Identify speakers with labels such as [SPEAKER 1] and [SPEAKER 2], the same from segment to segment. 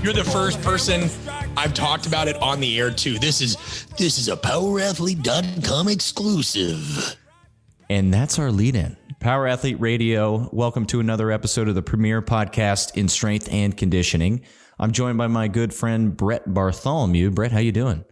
[SPEAKER 1] You're the first person I've talked about it on the air too. This is a PowerAthlete.com exclusive.
[SPEAKER 2] And that's our lead-in. Power Athlete Radio, welcome to another episode of the premier podcast in strength and conditioning. I'm joined by my good friend, Brett Bartholomew. Brett, how you doing?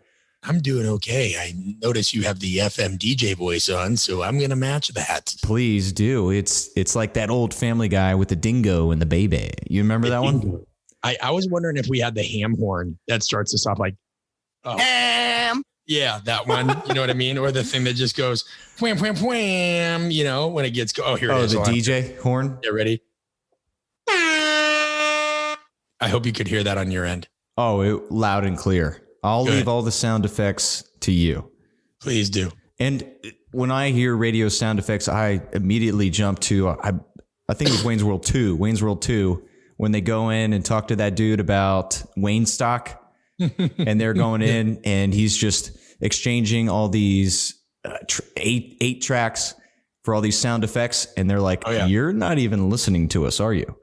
[SPEAKER 1] I'm doing okay. I notice you have the FM DJ voice on, so I'm going to match that.
[SPEAKER 2] Please do. It's like that old Family Guy with the dingo and the baby. You remember that one?
[SPEAKER 1] I was wondering if we had the ham horn that starts us off like, oh. Ham. Yeah, that one. You know what I mean? Or the thing that just goes wham, wham, wham, you know, when it gets, here it is.
[SPEAKER 2] Oh, the DJ horn?
[SPEAKER 1] Yeah, ready? I hope you could hear that on your end.
[SPEAKER 2] Oh, loud and clear. I'll leave all the sound effects to you.
[SPEAKER 1] Please do.
[SPEAKER 2] And when I hear radio sound effects, I immediately jump to, I think it was Wayne's World 2. Wayne's World 2, when they go in and talk to that dude about Wayne stock. And they're going in and he's just exchanging all these eight tracks for all these sound effects. And they're like, You're not even listening to us, are you?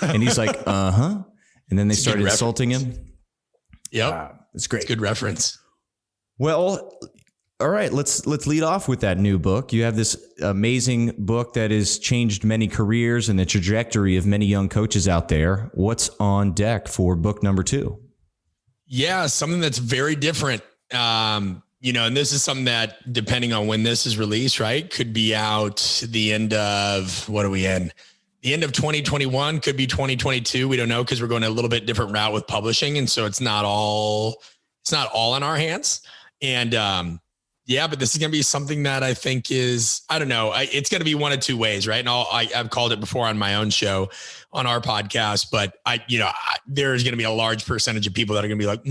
[SPEAKER 2] And he's like, uh-huh. And then they started insulting him.
[SPEAKER 1] Yep.
[SPEAKER 2] It's great.
[SPEAKER 1] It's a good reference.
[SPEAKER 2] Well, all right, let's lead off with that new book. You have this amazing book that has changed many careers and the trajectory of many young coaches out there. What's on deck for book number 2?
[SPEAKER 1] Yeah, something that's very different. And this is something that, depending on when this is released, right, could be out the end of, what are we in? The end of 2021, could be 2022. We don't know, because we're going a little bit different route with publishing. And so it's not all in our hands. And but this is going to be something that I think is, I don't know, it's going to be one of two ways, right? And I've called it before on my own show, on our podcast, but there's going to be a large percentage of people that are going to be like,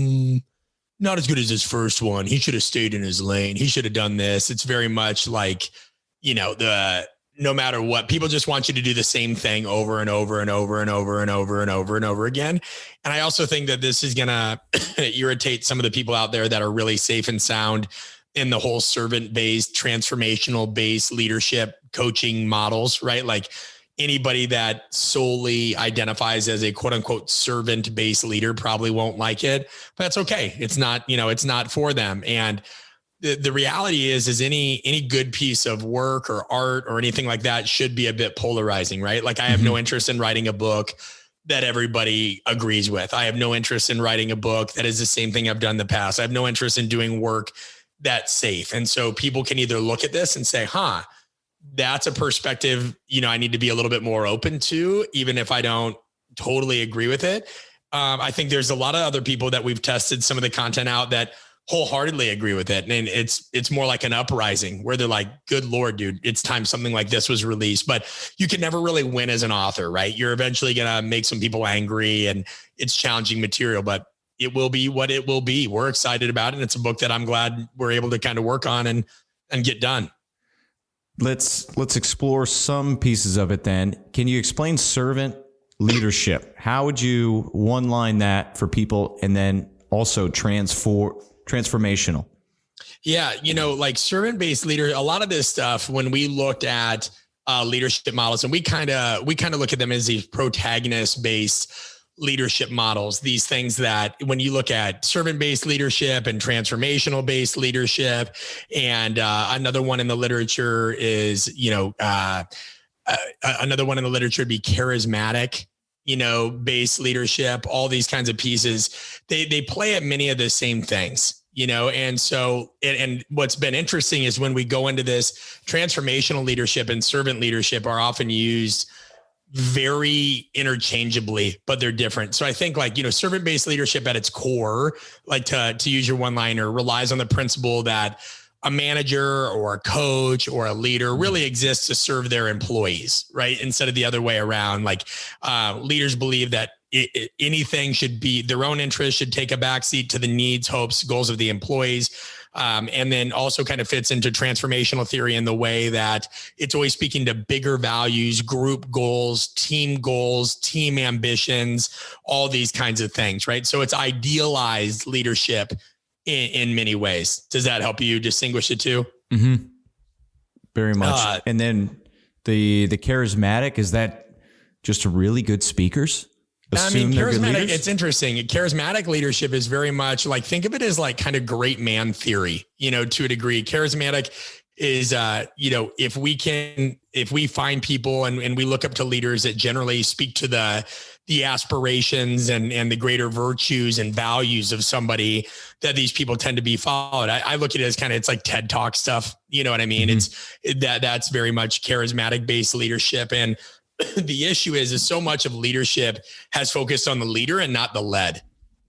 [SPEAKER 1] not as good as his first one. He should have stayed in his lane. He should have done this. It's very much like, no matter what, people just want you to do the same thing over and over and over and over and over and over and over again. And I also think that this is going to irritate some of the people out there that are really safe and sound in the whole servant-based, transformational-based leadership coaching models, right? Like anybody that solely identifies as a quote unquote servant-based leader probably won't like it, but that's okay. It's not, it's not for them. And the reality is any good piece of work or art or anything like that should be a bit polarizing, right? Like I have no interest in writing a book that everybody agrees with. I have no interest in writing a book that is the same thing I've done in the past. I have no interest in doing work that's safe. And so people can either look at this and say, that's a perspective, I need to be a little bit more open to, even if I don't totally agree with it. I think there's a lot of other people that we've tested some of the content out that wholeheartedly agree with it. And it's more like an uprising where they're like, good Lord, dude, it's time something like this was released. But you can never really win as an author, right? You're eventually going to make some people angry and it's challenging material, but it will be what it will be. We're excited about it. And it's a book that I'm glad we're able to kind of work on and get done.
[SPEAKER 2] Let's explore some pieces of it then. Can you explain servant leadership? How would you one line that for people, and then also transformational?
[SPEAKER 1] Yeah. Like servant-based leader, a lot of this stuff, when we looked at leadership models, and we kind of look at them as these protagonist-based leadership models, these things that when you look at servant-based leadership and transformational-based leadership, and another one in the literature is, another one in the literature would be charismatic, based leadership, all these kinds of pieces, they play at many of the same things, and so, and what's been interesting is when we go into this, transformational leadership and servant leadership are often used very interchangeably, but they're different. So I think servant-based leadership at its core, like to use your one-liner, relies on the principle that a manager or a coach or a leader really exists to serve their employees, right? Instead of the other way around. Like leaders believe that anything should be their own interest, should take a backseat to the needs, hopes, goals of the employees. And then also kind of fits into transformational theory in the way that it's always speaking to bigger values, group goals, team ambitions, all these kinds of things, right? So it's idealized leadership in many ways. Does that help you distinguish the two?
[SPEAKER 2] Mm-hmm. Very much. And then the charismatic, is that just really good speakers? assume they're good
[SPEAKER 1] charismatic,
[SPEAKER 2] leaders?
[SPEAKER 1] it's interesting. Charismatic leadership is very much like, think of it as like kind of great man theory, to a degree. Charismatic is, if we find people and we look up to leaders that generally speak to the aspirations and the greater virtues and values of somebody, that these people tend to be followed. I look at it as it's like TED Talk stuff. You know what I mean?
[SPEAKER 2] Mm-hmm.
[SPEAKER 1] That's very much charismatic based leadership. And the issue is so much of leadership has focused on the leader and not the led,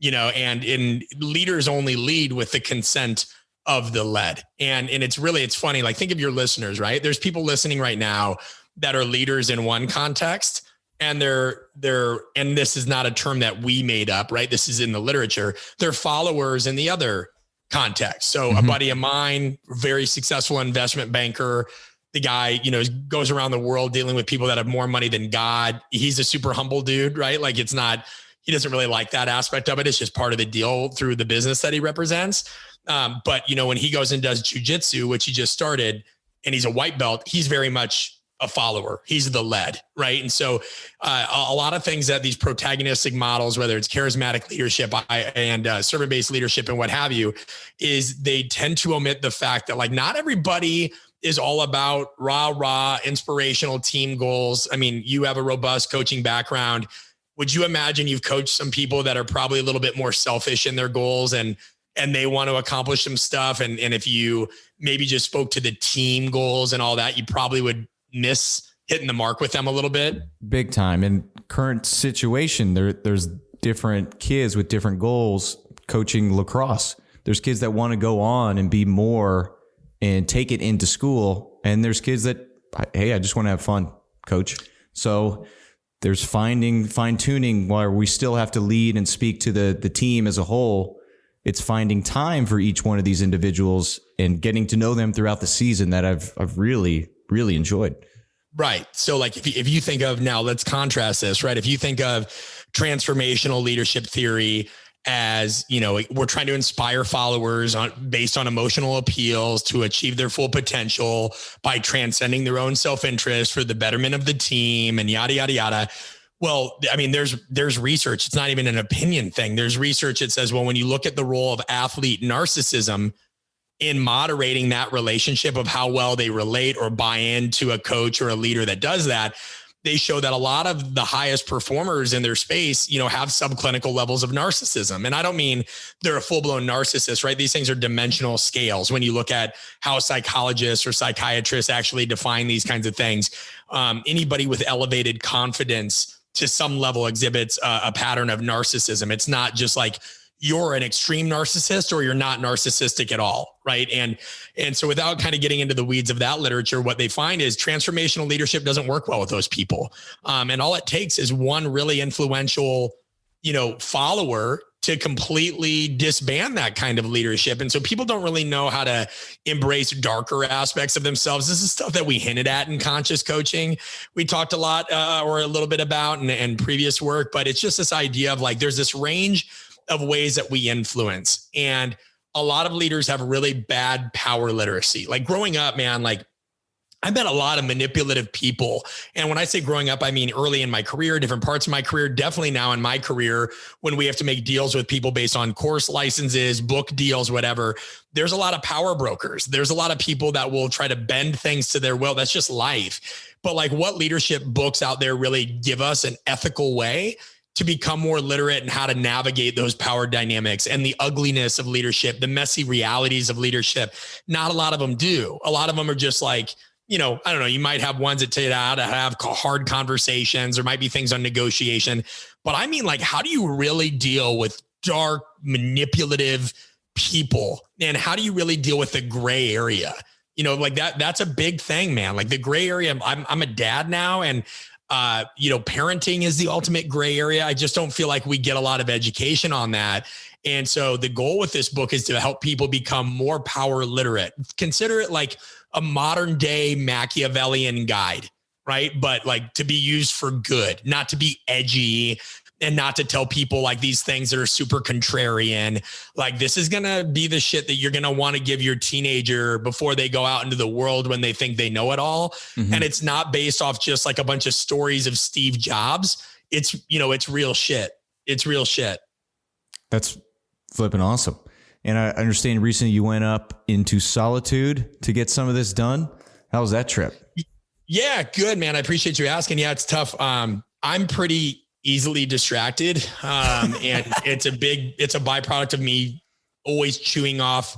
[SPEAKER 1] and leaders only lead with the consent of the led. And it's funny. Like, think of your listeners, right? There's people listening right now that are leaders in one context, and and this is not a term that we made up, right? This is in the literature. They're followers in the other context. So a buddy of mine, very successful investment banker, the guy, goes around the world dealing with people that have more money than God. He's a super humble dude, right? Like, he doesn't really like that aspect of it. It's just part of the deal through the business that he represents. But when he goes and does jujitsu, which he just started, and he's a white belt, he's very much a follower. He's the lead, right? And so a lot of things that these protagonistic models, whether it's charismatic leadership and servant-based leadership and what have you, is they tend to omit the fact that, like, not everybody is all about rah, inspirational team goals. I mean, you have a robust coaching background. Would you imagine you've coached some people that are probably a little bit more selfish in their goals and they want to accomplish some stuff? And if you maybe just spoke to the team goals and all that, you probably would miss hitting the mark with them a little bit.
[SPEAKER 2] Big time. In current situation, there's different kids with different goals coaching lacrosse. There's kids that want to go on and be more and take it into school. And there's kids that, hey, I just want to have fun, coach. So there's fine tuning while we still have to lead and speak to the team as a whole. It's finding time for each one of these individuals and getting to know them throughout the season that I've really, really enjoyed.
[SPEAKER 1] Right. So, like, if you think of, now let's contrast this, right? If you think of transformational leadership theory as, we're trying to inspire followers based on emotional appeals to achieve their full potential by transcending their own self-interest for the betterment of the team and yada, yada, yada. Well, I mean, there's research. It's not even an opinion thing. There's research that says, well, when you look at the role of athlete narcissism in moderating that relationship of how well they relate or buy into a coach or a leader that does that, they show that a lot of the highest performers in their space, have subclinical levels of narcissism. And I don't mean they're a full-blown narcissist, right? These things are dimensional scales. When you look at how psychologists or psychiatrists actually define these kinds of things, anybody with elevated confidence to some level exhibits a pattern of narcissism. It's not just like you're an extreme narcissist or you're not narcissistic at all, right? And so without kind of getting into the weeds of that literature, what they find is transformational leadership doesn't work well with those people. And all it takes is one really influential, follower to completely disband that kind of leadership. And so people don't really know how to embrace darker aspects of themselves. This is stuff that we hinted at in conscious coaching. We talked a lot or a little bit about in previous work, but it's just this idea of, like, there's this range of ways that we influence. And a lot of leaders have really bad power literacy. Like, growing up, man, like, I met a lot of manipulative people. And when I say growing up, I mean early in my career, different parts of my career, definitely now in my career, when we have to make deals with people based on course licenses, book deals, whatever, there's a lot of power brokers. There's a lot of people that will try to bend things to their will. That's just life. But, like, what leadership books out there really give us an ethical way to become more literate in how to navigate those power dynamics and the ugliness of leadership, the messy realities of leadership? Not a lot of them do. A lot of them are just like, I don't know, you might have ones that tell you how to have hard conversations. There might be things on negotiation, but I mean, like, how do you really deal with dark, manipulative people? And how do you really deal with the gray area? Like that's a big thing, man. Like, the gray area, I'm a dad now, and parenting is the ultimate gray area. I just don't feel like we get a lot of education on that. And so the goal with this book is to help people become more power literate. Consider it like a modern day Machiavellian guide, right? But, like, to be used for good, not to be edgy and not to tell people like these things that are super contrarian. Like, this is going to be the shit that you're going to want to give your teenager before they go out into the world when they think they know it all. Mm-hmm. And it's not based off just like a bunch of stories of Steve Jobs. it's, it's real shit. It's real shit.
[SPEAKER 2] That's flipping awesome. And I understand recently you went up into solitude to get some of this done. How was that trip?
[SPEAKER 1] Yeah, good, man. I appreciate you asking. Yeah, it's tough. I'm pretty easily distracted. And it's a byproduct of me always chewing off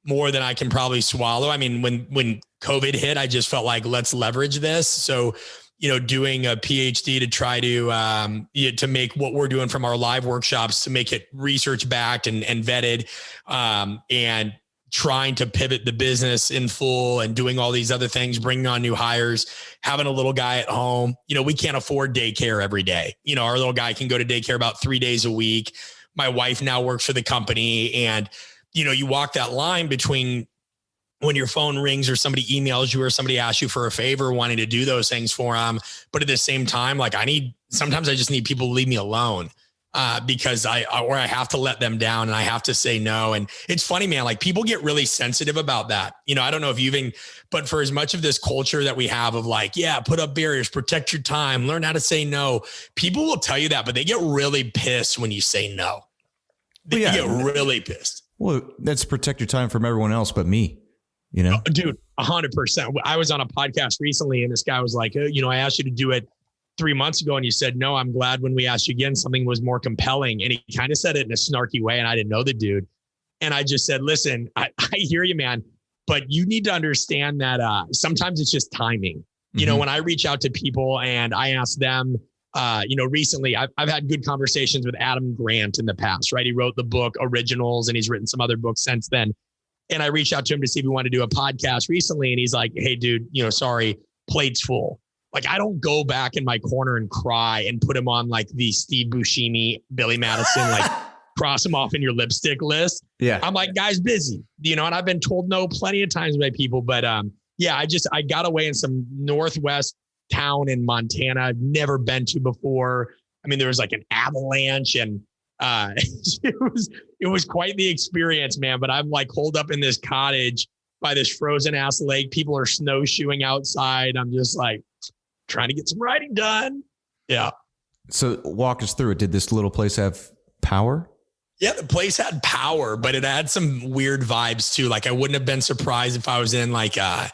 [SPEAKER 1] more than I can probably swallow. I mean, when COVID hit, I just felt like, let's leverage this. So, doing a PhD to try to make what we're doing from our live workshops to make it research backed and vetted, and trying to pivot the business in full and doing all these other things, bringing on new hires, having a little guy at home. We can't afford daycare every day. Our little guy can go to daycare about 3 days a week. My wife now works for the company, and, you walk that line between when your phone rings or somebody emails you or somebody asks you for a favor, wanting to do those things for them. But at the same time, like sometimes I just need people to leave me alone, because I have to let them down and I have to say no. And it's funny, man, like people get really sensitive about that. I don't know if but for as much of this culture that we have of like, yeah, put up barriers, protect your time, learn how to say no. People will tell you that, but they get really pissed when you say no. They get really pissed.
[SPEAKER 2] Well, that's protect your time from everyone else but me.
[SPEAKER 1] Dude, 100%. I was on a podcast recently and this guy was like, I asked you to do it 3 months ago and you said, no, I'm glad when we asked you again, something was more compelling. And he kind of said it in a snarky way. And I didn't know the dude. And I just said, listen, I hear you, man, but you need to understand that sometimes it's just timing.
[SPEAKER 2] Mm-hmm.
[SPEAKER 1] When I reach out to people and I ask them, recently I've had good conversations with Adam Grant in the past, right? He wrote the book Originals and he's written some other books since then. And I reached out to him to see if he wanted to do a podcast recently. And he's like, hey, dude, sorry, plate's full. Like, I don't go back in my corner and cry and put him on like the Steve Buscemi, Billy Madison, like cross him off in your lipstick list.
[SPEAKER 2] Yeah.
[SPEAKER 1] I'm like, guy's busy, and I've been told no plenty of times by people, but I got away in some Northwest town in Montana I've never been to before. I mean, there was like an avalanche and it was quite the experience, man. But I'm like holed up in this cottage by this frozen ass lake. People are snowshoeing outside. I'm just like trying to get some writing done. Yeah.
[SPEAKER 2] So walk us through it. Did this little place have power?
[SPEAKER 1] Yeah, the place had power, but it had some weird vibes too. Like I wouldn't have been surprised if I was in like a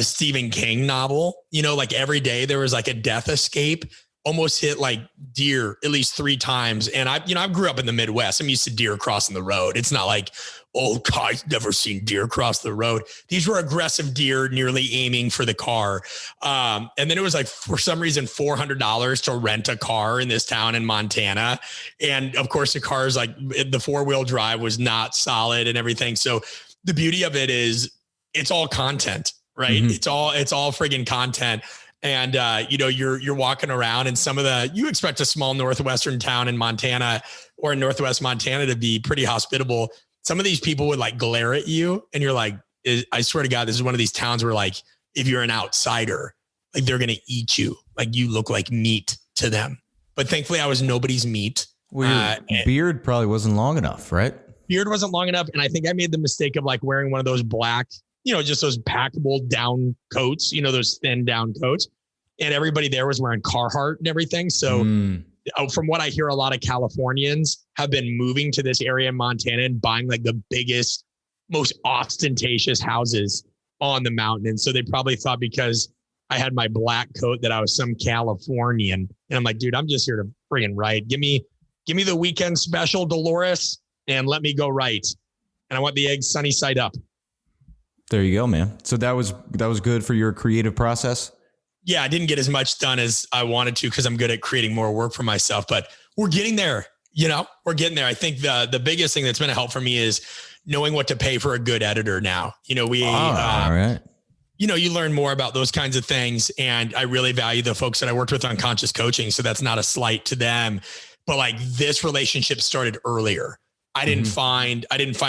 [SPEAKER 1] Stephen King novel, like every day there was like a death escape. Almost hit like deer at least 3 times. And I grew up in the Midwest. I'm used to deer crossing the road. It's not like, oh, God, never seen deer cross the road. These were aggressive deer nearly aiming for the car. And then it was like, for some reason, $400 to rent a car in this town in Montana. And of course, the car's like the 4-wheel drive was not solid and everything. So the beauty of it is it's all content, right? Mm-hmm. It's all friggin' content. And, you're walking around and you expect a small Northwestern town in Montana or in Northwest Montana to be pretty hospitable. Some of these people would like glare at you and you're like, I swear to God, this is one of these towns where like, if you're an outsider, like they're going to eat you. Like you look like meat to them. But thankfully I was nobody's meat.
[SPEAKER 2] Well, your beard probably wasn't long enough, right?
[SPEAKER 1] Beard wasn't long enough. And I think I made the mistake of like wearing one of those black, just those packable down coats, those thin down coats. And everybody there was wearing Carhartt and everything. So from what I hear, a lot of Californians have been moving to this area in Montana and buying like the biggest, most ostentatious houses on the mountain. And so they probably thought because I had my black coat that I was some Californian. And I'm like, dude, I'm just here to friggin' write. Give me the weekend special, Dolores, and let me go write. And I want the eggs sunny side up.
[SPEAKER 2] There you go, man. So that was good for your creative process.
[SPEAKER 1] Yeah, I didn't get as much done as I wanted to because I'm good at creating more work for myself, but we're getting there. We're getting there. I think the biggest thing that's been a help for me is knowing what to pay for a good editor now. All right. You learn more about those kinds of things. And I really value the folks that I worked with on Conscious Coaching. So that's not a slight to them, but like this relationship started earlier. I didn't find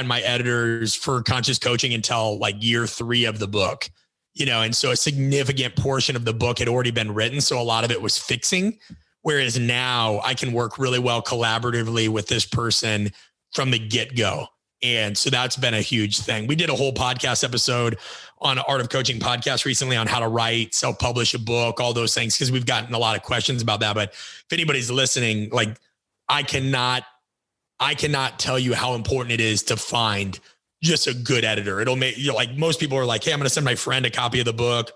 [SPEAKER 1] my editors for Conscious Coaching until like year 3 of the book. And so a significant portion of the book had already been written. So a lot of it was fixing. Whereas now I can work really well collaboratively with this person from the get-go. And so that's been a huge thing. We did a whole podcast episode on Art of Coaching podcast recently on how to write, self-publish a book, all those things, because we've gotten a lot of questions about that. But if anybody's listening, like I cannot tell you how important it is to find just a good editor. It'll make you like most people are like, hey, I'm going to send my friend a copy of the book,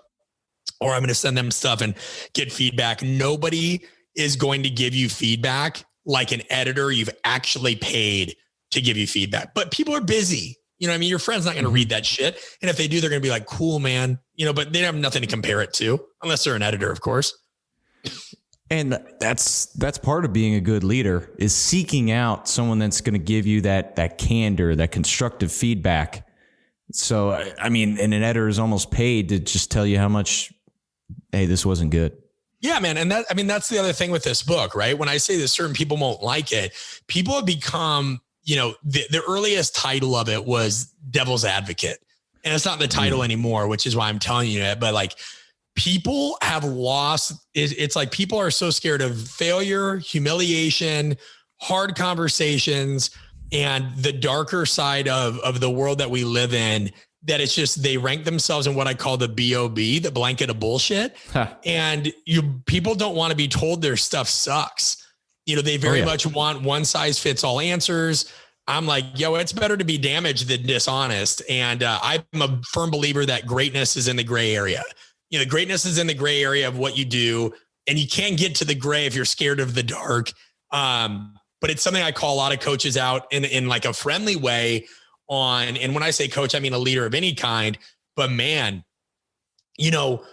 [SPEAKER 1] or I'm going to send them stuff and get feedback. Nobody is going to give you feedback like an editor you've actually paid to give you feedback. But people are busy. You know what I mean? Your friend's not going to read that shit. And if they do, they're going to be like, cool, man. You know, but they have nothing to compare it to unless they're an editor, of course.
[SPEAKER 2] And that's part of being a good leader, is seeking out someone that's going to give you that candor, that constructive feedback. So, I mean, and an editor is almost paid to just tell you how much, hey, this wasn't good.
[SPEAKER 1] Yeah, man. And that's the other thing with this book, right? When I say that certain people won't like it, people have become, you know, the earliest title of it was Devil's Advocate. And it's not the title anymore, which is why I'm telling you that. But like, people have lost. It's like people are so scared of failure, humiliation, hard conversations, and the darker side of the world that we live in, that it's just, they rank themselves in what I call the BOB, the blanket of bullshit. And people don't want to be told their stuff sucks. You know, they very much want one size fits all answers. I'm like, yo, it's better to be damaged than dishonest. And I'm a firm believer that greatness is in the gray area. You know, greatness is in the gray area of what you do, and you can't get to the gray if you're scared of the dark. But it's something I call a lot of coaches out in like a friendly way on. And when I say coach, I mean a leader of any kind. But man, you know,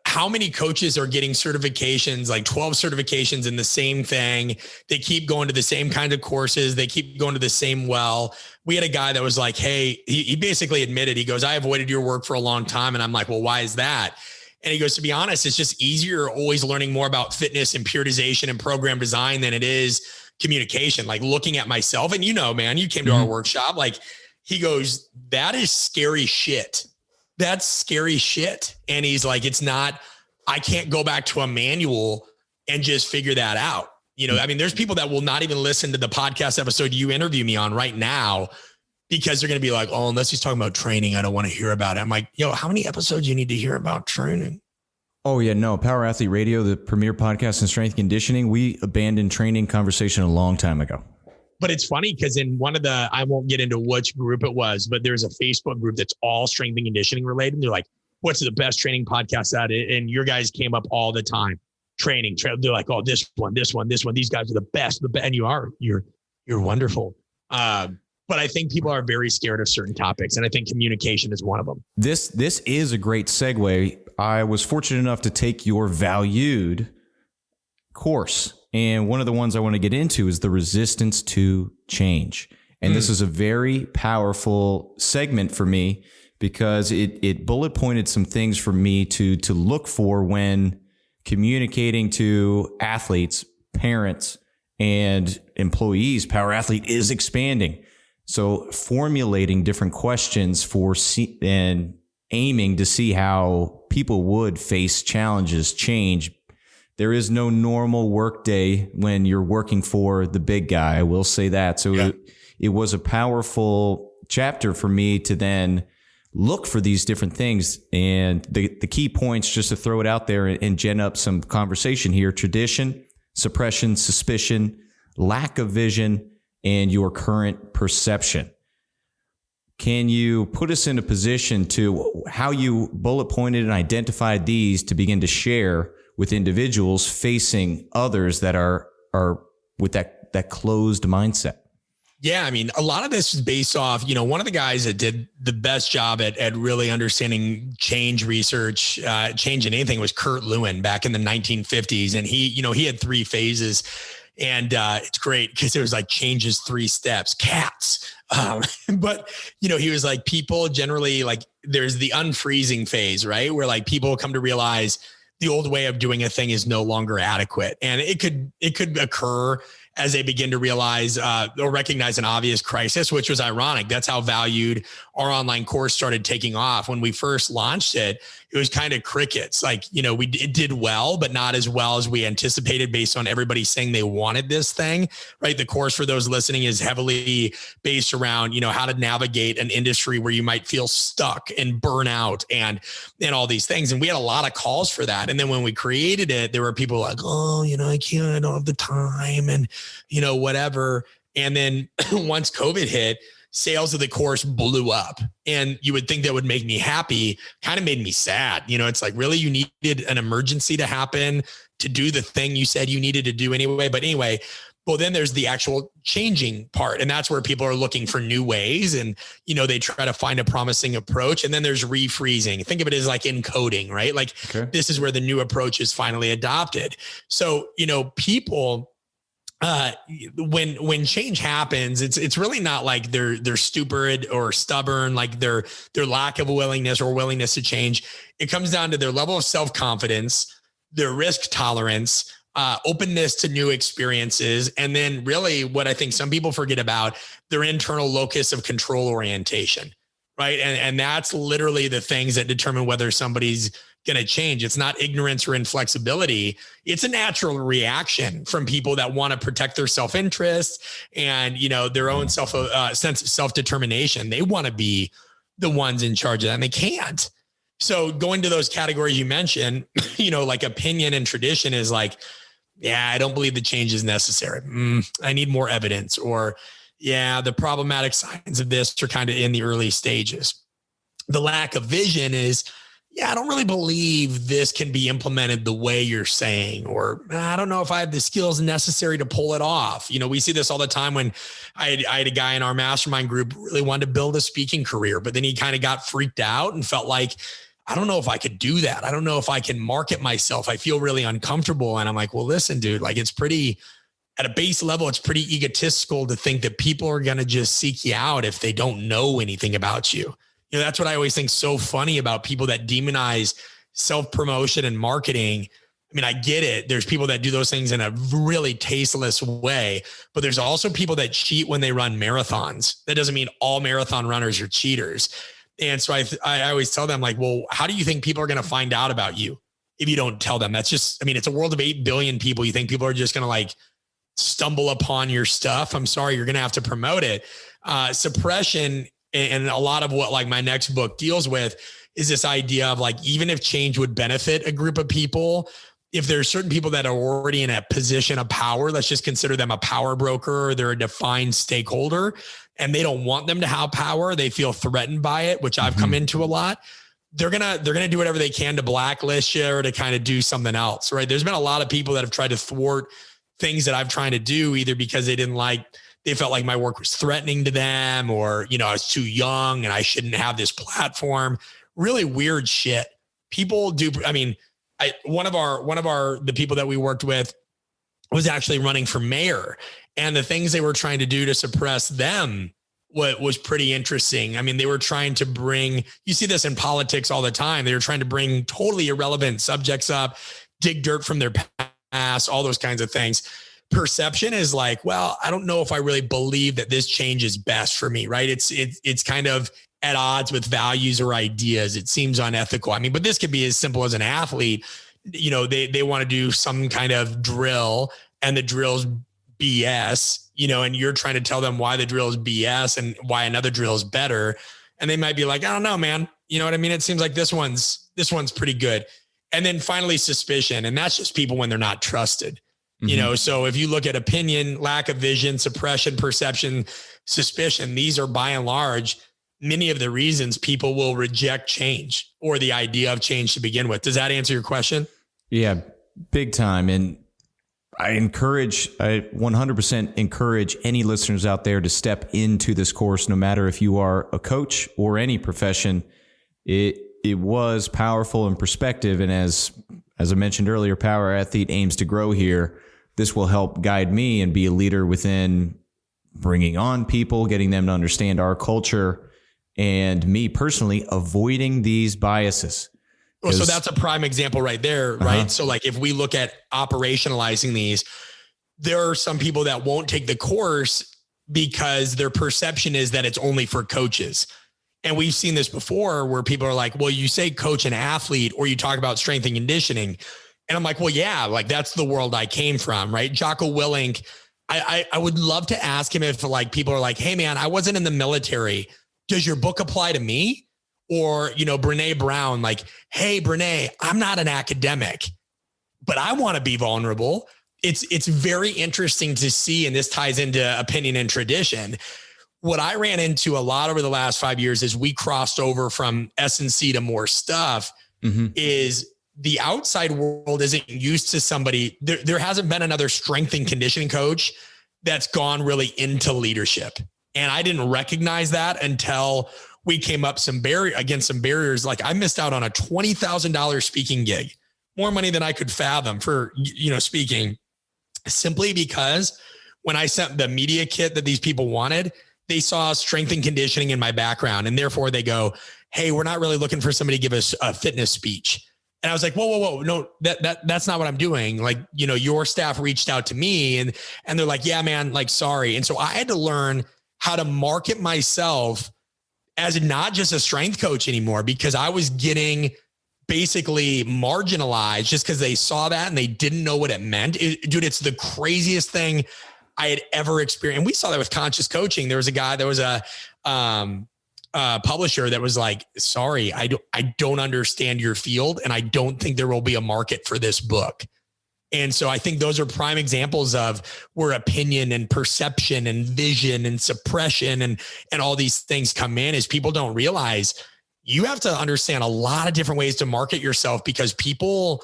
[SPEAKER 1] how many coaches are getting certifications, like 12 certifications in the same thing? They keep going to the same kind of courses. They keep going to the same well. We had a guy that was like, hey, he basically admitted, he goes, I avoided your work for a long time. And I'm like, well, why is that? And he goes, to be honest, it's just easier always learning more about fitness and periodization and program design than it is communication. Like looking at myself, and you know, man, you came to our workshop. Like he goes, that is scary shit. That's scary shit. And he's like, it's not, I can't go back to a manual and just figure that out. You know, I mean, there's people that will not even listen to the podcast episode you interview me on right now, because they're going to be like, oh, unless he's talking about training, I don't want to hear about it. I'm like, yo, how many episodes you need to hear about training?
[SPEAKER 2] Oh yeah, no, Power Athlete Radio, the premier podcast in strength conditioning. We abandoned training conversation a long time ago.
[SPEAKER 1] But it's funny because in one of the, I won't get into which group it was, but there's a Facebook group that's all strength and conditioning related. And they're like, what's the best training podcast out? And your guys came up all the time. Training. They're like, oh, this one. These guys are the best. And you're wonderful. But I think people are very scared of certain topics. And I think communication is one of them.
[SPEAKER 2] This is a great segue. I was fortunate enough to take your valued course. And one of the ones I want to get into is the resistance to change. And this is a very powerful segment for me, because it bullet pointed some things for me to look for when communicating to athletes, parents, and employees. Power Athlete is expanding. So formulating different questions and aiming to see how people would face challenges, change. There is no normal work day when you're working for the big guy. I will say that. So it was a powerful chapter for me to then look for these different things. And the key points, just to throw it out there and gen up some conversation here: tradition, suppression, suspicion, lack of vision, and your current perception. Can you put us in a position to how you bullet pointed and identified these to begin to share with individuals facing others that are with that closed mindset?
[SPEAKER 1] Yeah. I mean, a lot of this is based off, you know, one of the guys that did the best job at really understanding change research, change in anything, was Kurt Lewin back in the 1950s. And he had 3 phases. And it's great because it was like changes 3 steps, cats. But, you know, he was like, people generally, like, there's the unfreezing phase, right? Where like people come to realize the old way of doing a thing is no longer adequate. And it could occur as they begin to realize or recognize an obvious crisis, which was ironic. That's how valued our online course started taking off. When we first launched it, it was kind of crickets. Like, it did well, but not as well as we anticipated based on everybody saying they wanted this thing, right? The course, for those listening, is heavily based around, how to navigate an industry where you might feel stuck and burn out and all these things. And we had a lot of calls for that. And then when we created it, there were people like, oh, I can't, I don't have the time and, whatever. And then once COVID hit, sales of the course blew up, and you would think that would make me happy, kind of made me sad. It's like, really, you needed an emergency to happen to do the thing you said you needed to do anyway. But anyway, well, then there's the actual changing part. And that's where people are looking for new ways. And, they try to find a promising approach. And then there's refreezing. Think of it as like encoding, right? Like, okay, this is where the new approach is finally adopted. So, people, when change happens, it's really not like they're stupid or stubborn, like their lack of willingness or willingness to change. It comes down to their level of self-confidence, their risk tolerance, openness to new experiences. And then really what I think some people forget about, their internal locus of control orientation, right? And that's literally the things that determine whether somebody's going to change. It's not ignorance or inflexibility. It's a natural reaction from people that want to protect their self-interest and, their own sense of self-determination. They want to be the ones in charge of that, and they can't. So going to those categories you mentioned, like opinion and tradition is like, yeah, I don't believe the change is necessary. I need more evidence. Or, yeah, the problematic signs of this are kind of in the early stages. The lack of vision is, yeah, I don't really believe this can be implemented the way you're saying, or I don't know if I have the skills necessary to pull it off. We see this all the time. When I had a guy in our mastermind group who really wanted to build a speaking career, but then he kind of got freaked out and felt like, I don't know if I could do that. I don't know if I can market myself. I feel really uncomfortable. And I'm like, well, listen, dude, like it's pretty, at a base level, it's pretty egotistical to think that people are going to just seek you out if they don't know anything about you. That's what I always think so funny about people that demonize self-promotion and marketing. I mean, I get it. There's people that do those things in a really tasteless way, but there's also people that cheat when they run marathons. That doesn't mean all marathon runners are cheaters. And so I always tell them, like, well, how do you think people are going to find out about you if you don't tell them? That's just, it's a world of 8 billion people. You think people are just going to like stumble upon your stuff? I'm sorry, you're going to have to promote it. Suppression, and a lot of what like my next book deals with, is this idea of like, even if change would benefit a group of people, if there's certain people that are already in a position of power, let's just consider them a power broker, or they're a defined stakeholder, and they don't want them to have power, they feel threatened by it, which I've come into a lot. They're going to do whatever they can to blacklist you or to kind of do something else, right? There's been a lot of people that have tried to thwart things that I've tried to do, either because they felt like my work was threatening to them, or, I was too young and I shouldn't have this platform. Really weird shit. People do. One of the people that we worked with was actually running for mayor, and the things they were trying to do to suppress them was pretty interesting. They were trying to bring, you see this in politics all the time. They were trying to bring totally irrelevant subjects up, dig dirt from their past, all those kinds of things. Perception is like, well, I don't know if I really believe that this change is best for me, right? It's kind of at odds with values or ideas. It seems unethical. But this could be as simple as an athlete. They want to do some kind of drill, and the drill's BS, and you're trying to tell them why the drill is BS and why another drill is better. And they might be like, I don't know, man. You know what I mean? It seems like this one's pretty good. And then finally, suspicion. And that's just people when they're not trusted. So if you look at opinion, lack of vision, suppression, perception, suspicion, these are by and large many of the reasons people will reject change or the idea of change to begin with. Does that answer your question?
[SPEAKER 2] Yeah, big time. And I 100% encourage any listeners out there to step into this course, no matter if you are a coach or any profession. It was powerful in perspective. And as I mentioned earlier, Power Athlete aims to grow here. This will help guide me and be a leader within bringing on people, getting them to understand our culture, and me personally avoiding these biases.
[SPEAKER 1] Well, so that's a prime example right there, right? So like if we look at operationalizing these, there are some people that won't take the course because their perception is that it's only for coaches. And we've seen this before where people are like, well, you say coach an athlete or you talk about strength and conditioning. And I'm like, well, yeah, like that's the world I came from, right? Jocko Willink. I would love to ask him if like people are like, hey man, I wasn't in the military. Does your book apply to me? Or, Brene Brown, like, hey, Brene, I'm not an academic, but I want to be vulnerable. It's very interesting to see, and this ties into opinion and tradition. What I ran into a lot over the last 5 years is we crossed over from S&C to more stuff is the outside world isn't used to somebody. There hasn't been another strength and conditioning coach that's gone really into leadership. And I didn't recognize that until we came up some barriers. Like I missed out on a $20,000 speaking gig, more money than I could fathom for, speaking, simply because when I sent the media kit that these people wanted, they saw strength and conditioning in my background. And therefore they go, hey, we're not really looking for somebody to give us a fitness speech. And I was like, whoa. No, that's not what I'm doing. Like, your staff reached out to me and they're like, yeah, man, like, sorry. And so I had to learn how to market myself as not just a strength coach anymore, because I was getting basically marginalized just because they saw that and they didn't know what it meant. Dude, it's the craziest thing I had ever experienced. And we saw that with conscious coaching. There was a guy that was a publisher that was like, sorry, I don't understand your field. And I don't think there will be a market for this book. And so I think those are prime examples of where opinion and perception and vision and suppression and all these things come in, is people don't realize you have to understand a lot of different ways to market yourself, because people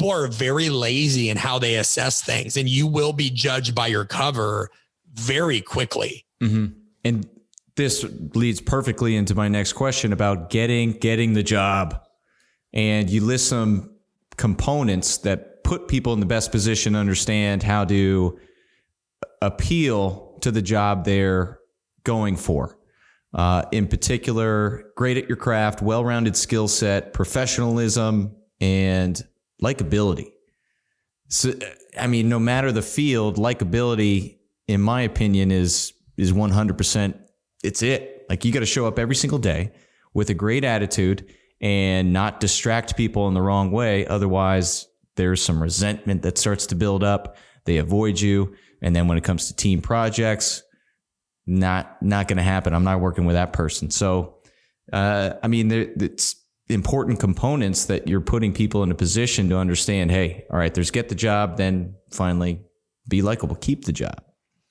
[SPEAKER 1] are very lazy in how they assess things, and you will be judged by your cover very quickly.
[SPEAKER 2] Mm-hmm. And this leads perfectly into my next question about getting the job. And you list some components that put people in the best position to understand how to appeal to the job they're going for. In particular, great at your craft, well-rounded skill set, professionalism, and likability. So, I mean, no matter the field, likability, in my opinion, is 100%. It's it. Like, you got to show up every single day with a great attitude and not distract people in the wrong way. Otherwise, there's some resentment that starts to build up. They avoid you. And then when it comes to team projects, not going to happen. I'm not working with that person. So, I mean, it's important components that you're putting people in a position to understand, hey, all right, there's get the job, then finally be likable, keep the job.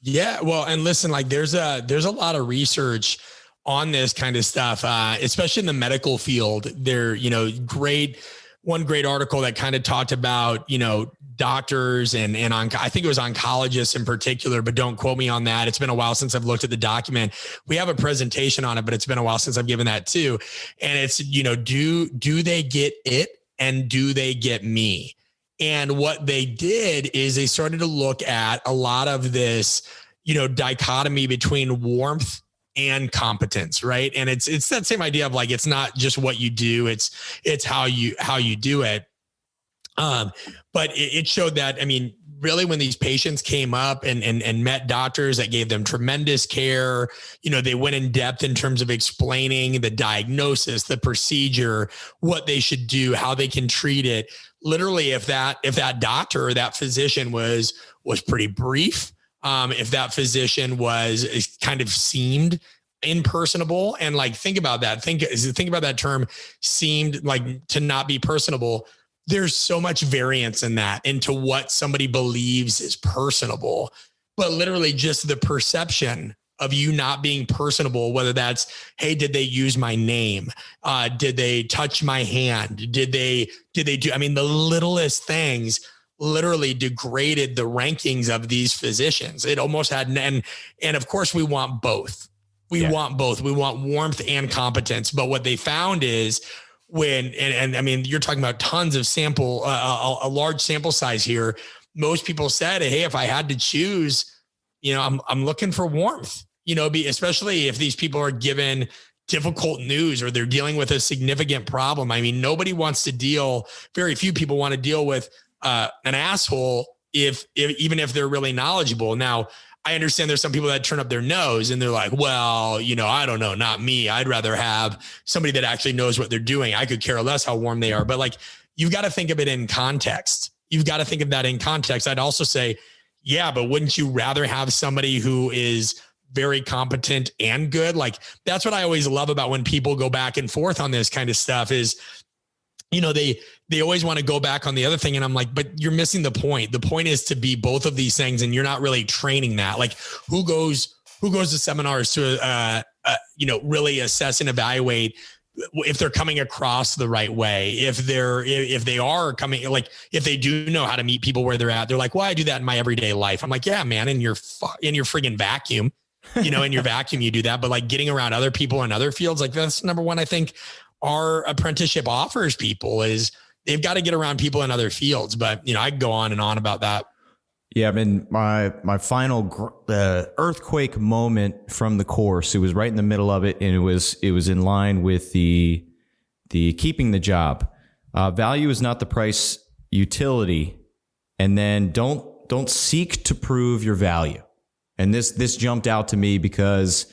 [SPEAKER 1] Yeah. Well, and listen, like there's a lot of research on this kind of stuff, especially in the medical field. One great article that kind of talked about, doctors and I think it was oncologists in particular, but don't quote me on that. It's been a while since I've looked at the document. We have a presentation on it, but it's been a while since I've given that too. And it's, do they get it and do they get me? And what they did is they started to look at a lot of this, dichotomy between warmth and competence, right? And it's that same idea of like, it's not just what you do, it's how you do it. But it showed that, I mean, really when these patients came up and met doctors that gave them tremendous care, they went in depth in terms of explaining the diagnosis, the procedure, what they should do, how they can treat it. Literally, if that doctor or that physician was pretty brief, if that physician was kind of seemed impersonable, and like, think about that. Think about that term, seemed like to not be personable. There's so much variance in that into what somebody believes is personable, but literally just the perception of you not being personable, whether that's, hey, did they use my name? Did they touch my hand? Did they do, I mean, the littlest things literally degraded the rankings of these physicians. It almost had, and of course we want both. We want both. We want warmth and competence. But what they found is and I mean, you're talking about tons of sample, a large sample size here. Most people said, hey, if I had to choose, I'm looking for warmth, especially if these people are given difficult news or they're dealing with a significant problem. I mean, very few people want to deal with an asshole even if they're really knowledgeable. Now, I understand there's some people that turn up their nose and they're like, well, I don't know, not me. I'd rather have somebody that actually knows what they're doing. I could care less how warm they are. But like, you've got to think of it in context. You've got to think of that in context. I'd also say, yeah, but wouldn't you rather have somebody who is very competent and good? Like, that's what I always love about when people go back and forth on this kind of stuff is, they always want to go back on the other thing. And I'm like, but you're missing the point. The point is to be both of these things. And you're not really training that. Like who goes to seminars to, really assess and evaluate if they're coming across the right way, if they are coming, like if they do know how to meet people where they're at, they're like, well, I do that in my everyday life. I'm like, yeah, man, in your friggin' vacuum, in your vacuum, you do that. But like getting around other people in other fields, like that's number one, I think our apprenticeship offers people is they've got to get around people in other fields. But, I could go on and on about that.
[SPEAKER 2] Yeah. I mean, my final earthquake moment from the course, it was right in the middle of it. And it was in line with the keeping the job. Value is not the price, utility. And then don't seek to prove your value. And this jumped out to me because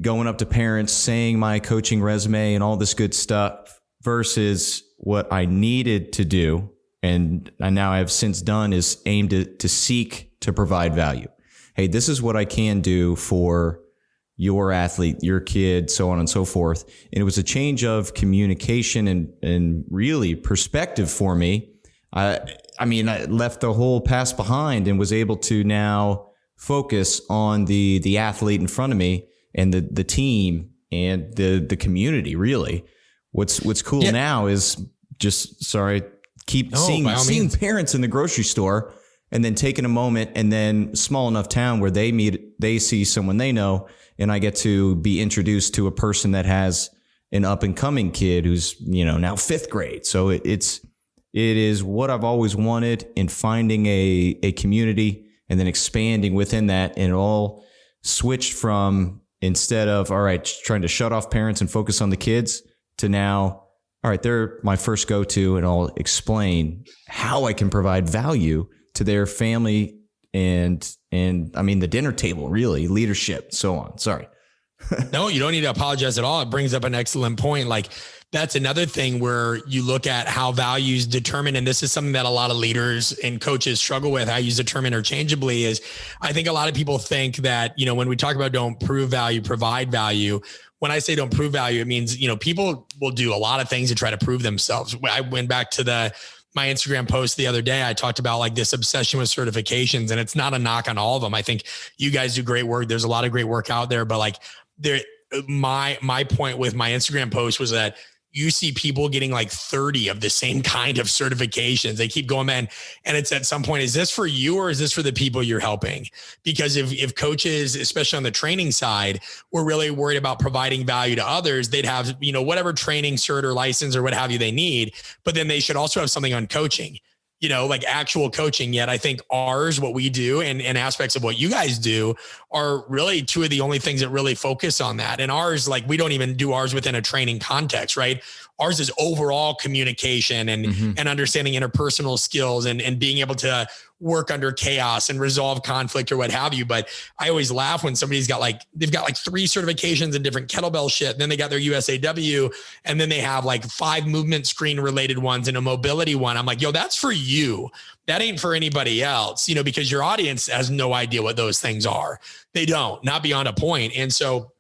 [SPEAKER 2] going up to parents, saying my coaching resume and all this good stuff versus what I needed to do. And I now have since done is aimed to seek to provide value. Hey, this is what I can do for your athlete, your kid, so on and so forth. And it was a change of communication and really perspective for me. I left the whole past behind and was able to now focus on the athlete in front of me and the team and the community. Really, what's cool now is just seeing parents in the grocery store and then taking a moment and then small enough town where they see someone they know, and I get to be introduced to a person that has an up and coming kid who's now 5th grade. So it is what I've always wanted in finding a community and then expanding within that, and it all switched from instead of, all right, trying to shut off parents and focus on the kids to now, all right, they're my first go-to, and I'll explain how I can provide value to their family and the dinner table, really, leadership, so on. Sorry.
[SPEAKER 1] No, you don't need to apologize at all. It brings up an excellent point. Like that's another thing where you look at how values determine, and this is something that a lot of leaders and coaches struggle with, how you determine interchangeably is I think a lot of people think that, when we talk about don't prove value, provide value. When I say don't prove value, it means, people will do a lot of things to try to prove themselves. I went back to my Instagram post the other day. I talked about like this obsession with certifications, and it's not a knock on all of them. I think you guys do great work. There's a lot of great work out there, but like my point with my Instagram post was that you see people getting like 30 of the same kind of certifications. They keep going, man. And it's at some point, is this for you or is this for the people you're helping? Because if coaches, especially on the training side, were really worried about providing value to others, they'd have, whatever training cert or license or what have you they need, but then they should also have something on coaching, like actual coaching. Yet I think ours, what we do and aspects of what you guys do are really two of the only things that really focus on that. And ours, like we don't even do ours within a training context, right? Ours is overall communication and understanding interpersonal skills and being able to work under chaos and resolve conflict or what have you. But I always laugh when somebody's got they've got 3 certifications in different kettlebell shit. And then they got their USAW, and then they have 5 movement screen related ones and a mobility one. I'm like, yo, that's for you. That ain't for anybody else, because your audience has no idea what those things are. They don't, not beyond a point. And so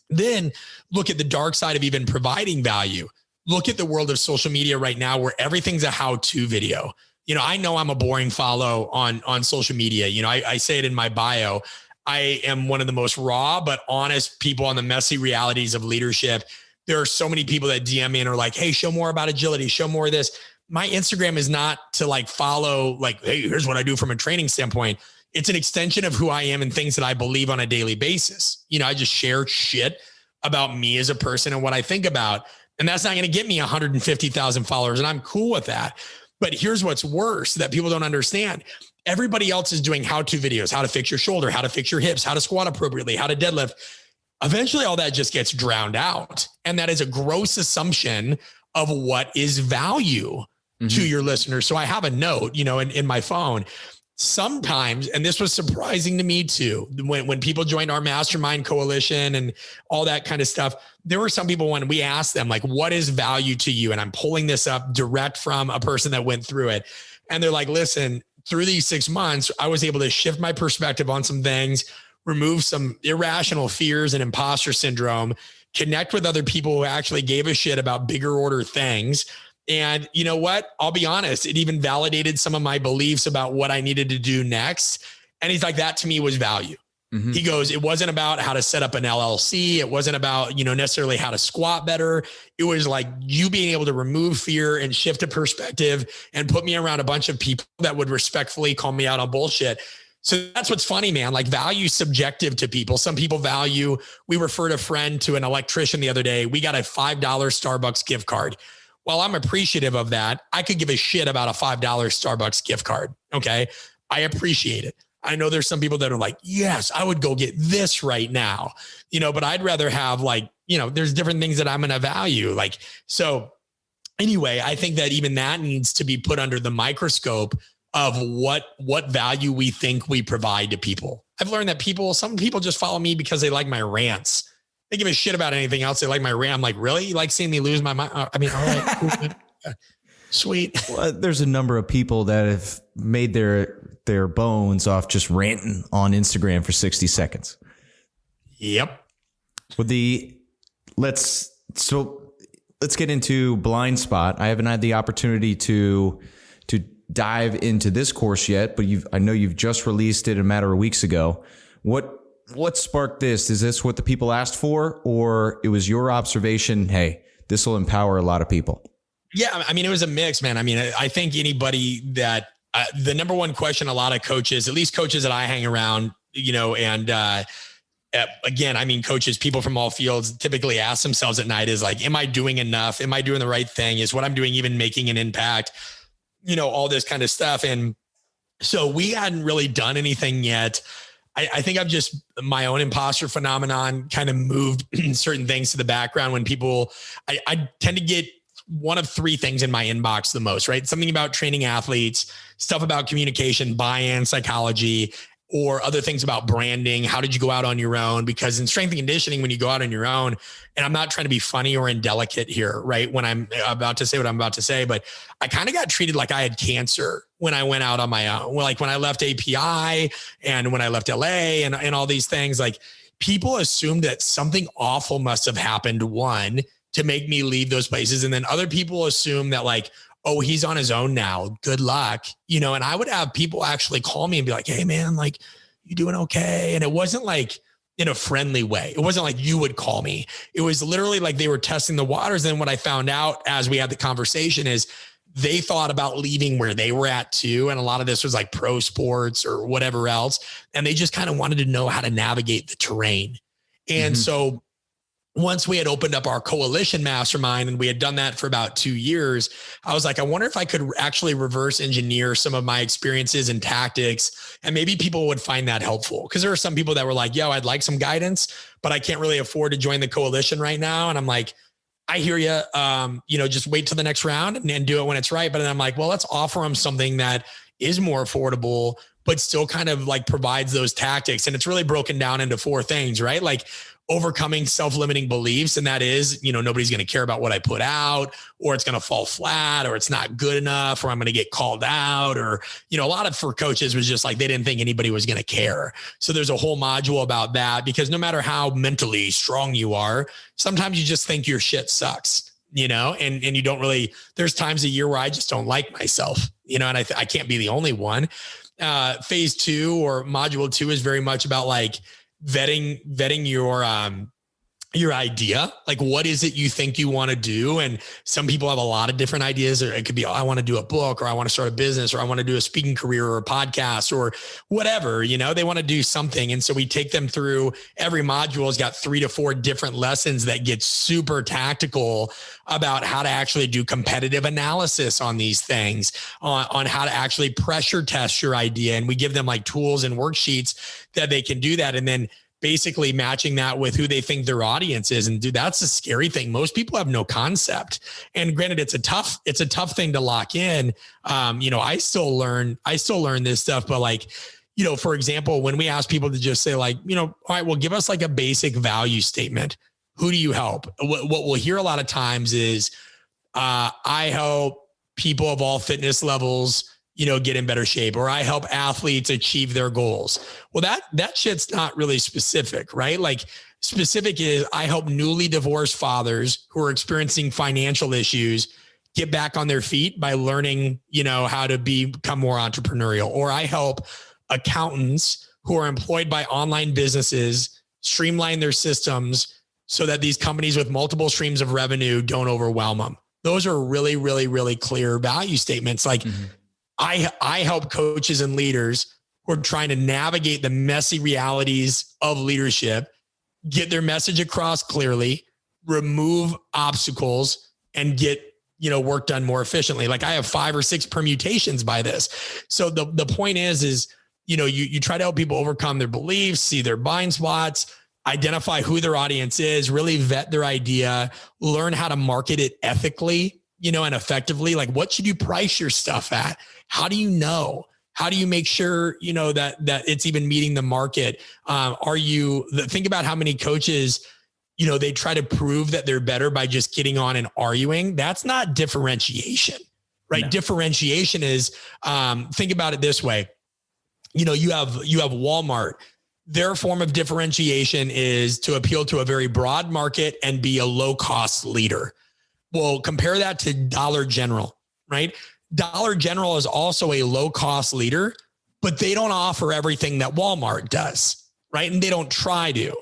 [SPEAKER 1] then look at the dark side of even providing value. Look at the world of social media right now where everything's a how-to video. I know I'm a boring follow on social media. I say it in my bio. I am one of the most raw but honest people on the messy realities of leadership. There are so many people that DM me and are like, hey, show more about agility, show more of this. My Instagram is not to follow hey, here's what I do from a training standpoint. It's an extension of who I am and things that I believe on a daily basis. I just share shit about me as a person and what I think about. And that's not going to get me 150,000 followers. And I'm cool with that. But here's what's worse that people don't understand. Everybody else is doing how-to videos, how to fix your shoulder, how to fix your hips, how to squat appropriately, how to deadlift. Eventually, all that just gets drowned out. And that is a gross assumption of what is value. to your listeners. So I have a note, in my phone sometimes. And this was surprising to me too. When people joined our mastermind coalition and all that kind of stuff, there were some people when we asked them, like, what is value to you? And I'm pulling this up direct from a person that went through it. And they're like, listen, through these 6 months, I was able to shift my perspective on some things, remove some irrational fears and imposter syndrome, connect with other people who actually gave a shit about bigger order things. And you know what? I'll be honest, it even validated some of my beliefs about what I needed to do next. And he's like, that to me was value. Mm-hmm. He goes, it wasn't about how to set up an LLC. It wasn't about, necessarily how to squat better. It was like you being able to remove fear and shift a perspective and put me around a bunch of people that would respectfully call me out on bullshit. So that's what's funny, man. Like, value is subjective to people. Some people value, we referred a friend to an electrician the other day. We got a $5 Starbucks gift card. While I'm appreciative of that, I could give a shit about a $5 Starbucks gift card. Okay. I appreciate it. I know there's some people that are like, yes, I would go get this right now, but I'd rather have there's different things that I'm going to value. Like, so anyway, I think that even that needs to be put under the microscope of what value we think we provide to people. I've learned that some people just follow me because they like my rants. They give a shit about anything else. They like my rant. I'm like, really? You like seeing me lose my mind? I mean, all right, cool. Sweet.
[SPEAKER 2] Well, there's a number of people that have made their bones off just ranting on Instagram for 60 seconds.
[SPEAKER 1] Yep.
[SPEAKER 2] Let's get into blind spot. I haven't had the opportunity to dive into this course yet, but I know you've just released it a matter of weeks ago. What sparked this? Is this what the people asked for, or it was your observation? Hey, this will empower a lot of people.
[SPEAKER 1] Yeah. I mean, it was a mix, man. I mean, I think anybody that the number one question, a lot of coaches, at least coaches that I hang around, and again, I mean, coaches, people from all fields typically ask themselves at night is like, am I doing enough? Am I doing the right thing? Is what I'm doing even making an impact? All this kind of stuff. And so we hadn't really done anything yet. I think I've just, my own imposter phenomenon kind of moved certain things to the background when people, I tend to get one of three things in my inbox the most, right? Something about training athletes, stuff about communication, buy-in, psychology, or other things about branding. How did you go out on your own? Because in strength and conditioning, when you go out on your own, and I'm not trying to be funny or indelicate here, right? When I'm about to say what I'm about to say, but I kind of got treated like I had cancer when I went out on my own. Like when I left API and when I left LA and all these things, like people assumed that something awful must have happened, one, to make me leave those places. And then other people assume that like, oh, he's on his own now. Good luck. And I would have people actually call me and be like, hey man, like, you doing okay? And it wasn't like in a friendly way. It wasn't like you would call me. It was literally like they were testing the waters. And what I found out as we had the conversation is they thought about leaving where they were at too. And a lot of this was like pro sports or whatever else. And they just kind of wanted to know how to navigate the terrain. And so once we had opened up our coalition mastermind and we had done that for about 2 years, I was like, I wonder if I could actually reverse engineer some of my experiences and tactics. And maybe people would find that helpful. Cause there were some people that were like, yo, I'd like some guidance, but I can't really afford to join the coalition right now. And I'm like, I hear you. Just wait till the next round and do it when it's right. But then I'm like, well, let's offer them something that is more affordable, but still kind of like provides those tactics. And it's really broken down into 4 things, right? Like overcoming self-limiting beliefs. And that is, nobody's going to care about what I put out, or it's going to fall flat, or it's not good enough, or I'm going to get called out, or, a lot of for coaches was just like, they didn't think anybody was going to care. So there's a whole module about that, because no matter how mentally strong you are, sometimes you just think your shit sucks, and you don't really, there's times a year where I just don't like myself, and I can't be the only one. Phase 2 or module 2 is very much about like, vetting your idea. Like, what is it you think you want to do? And some people have a lot of different ideas. Or it could be, oh, I want to do a book, or I want to start a business, or I want to do a speaking career or a podcast or whatever, they want to do something. And so we take them through every module has got 3 to 4 different lessons that get super tactical about how to actually do competitive analysis on these things, on how to actually pressure test your idea. And we give them like tools and worksheets that they can do that. And then basically matching that with who they think their audience is. And dude, that's a scary thing. Most people have no concept. And granted, it's a tough thing to lock in. I still learn this stuff, but like, for example, when we ask people to just say like, all right, well, give us like a basic value statement. Who do you help? What we'll hear a lot of times is, I help people of all fitness levels, get in better shape, or I help athletes achieve their goals. Well, that shit's not really specific, right? Like specific is I help newly divorced fathers who are experiencing financial issues get back on their feet by learning, how to become more entrepreneurial, or I help accountants who are employed by online businesses streamline their systems so that these companies with multiple streams of revenue don't overwhelm them. Those are really, really, really clear value statements. Like I help coaches and leaders who are trying to navigate the messy realities of leadership, get their message across clearly, remove obstacles, and get, work done more efficiently. Like I have 5 or 6 permutations by this. So the point is, you try to help people overcome their beliefs, see their blind spots, identify who their audience is, really vet their idea, learn how to market it ethically, and effectively. Like what should you price your stuff at? How do you know? How do you make sure, that it's even meeting the market? Think about how many coaches, they try to prove that they're better by just getting on and arguing. That's not differentiation, right? No. Differentiation is, think about it this way. You have Walmart. Their form of differentiation is to appeal to a very broad market and be a low-cost leader. Well, compare that to Dollar General, right? Dollar General is also a low-cost leader, but they don't offer everything that Walmart does, right? And they don't try to.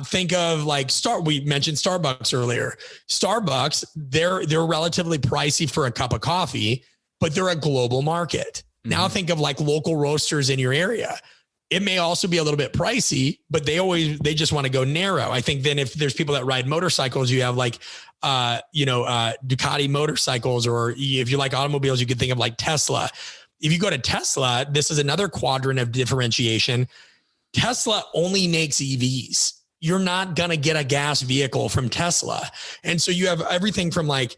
[SPEAKER 1] Think of like we mentioned Starbucks earlier. Starbucks, they're relatively pricey for a cup of coffee, but they're a global market. Mm-hmm. Now think of like local roasters in your area. It may also be a little bit pricey, but they just want to go narrow. I think then if there's people that ride motorcycles, you have like, Ducati motorcycles, or if you like automobiles, you could think of like Tesla. If you go to Tesla, this is another quadrant of differentiation. Tesla only makes EVs. You're not going to get a gas vehicle from Tesla. And so you have everything from like,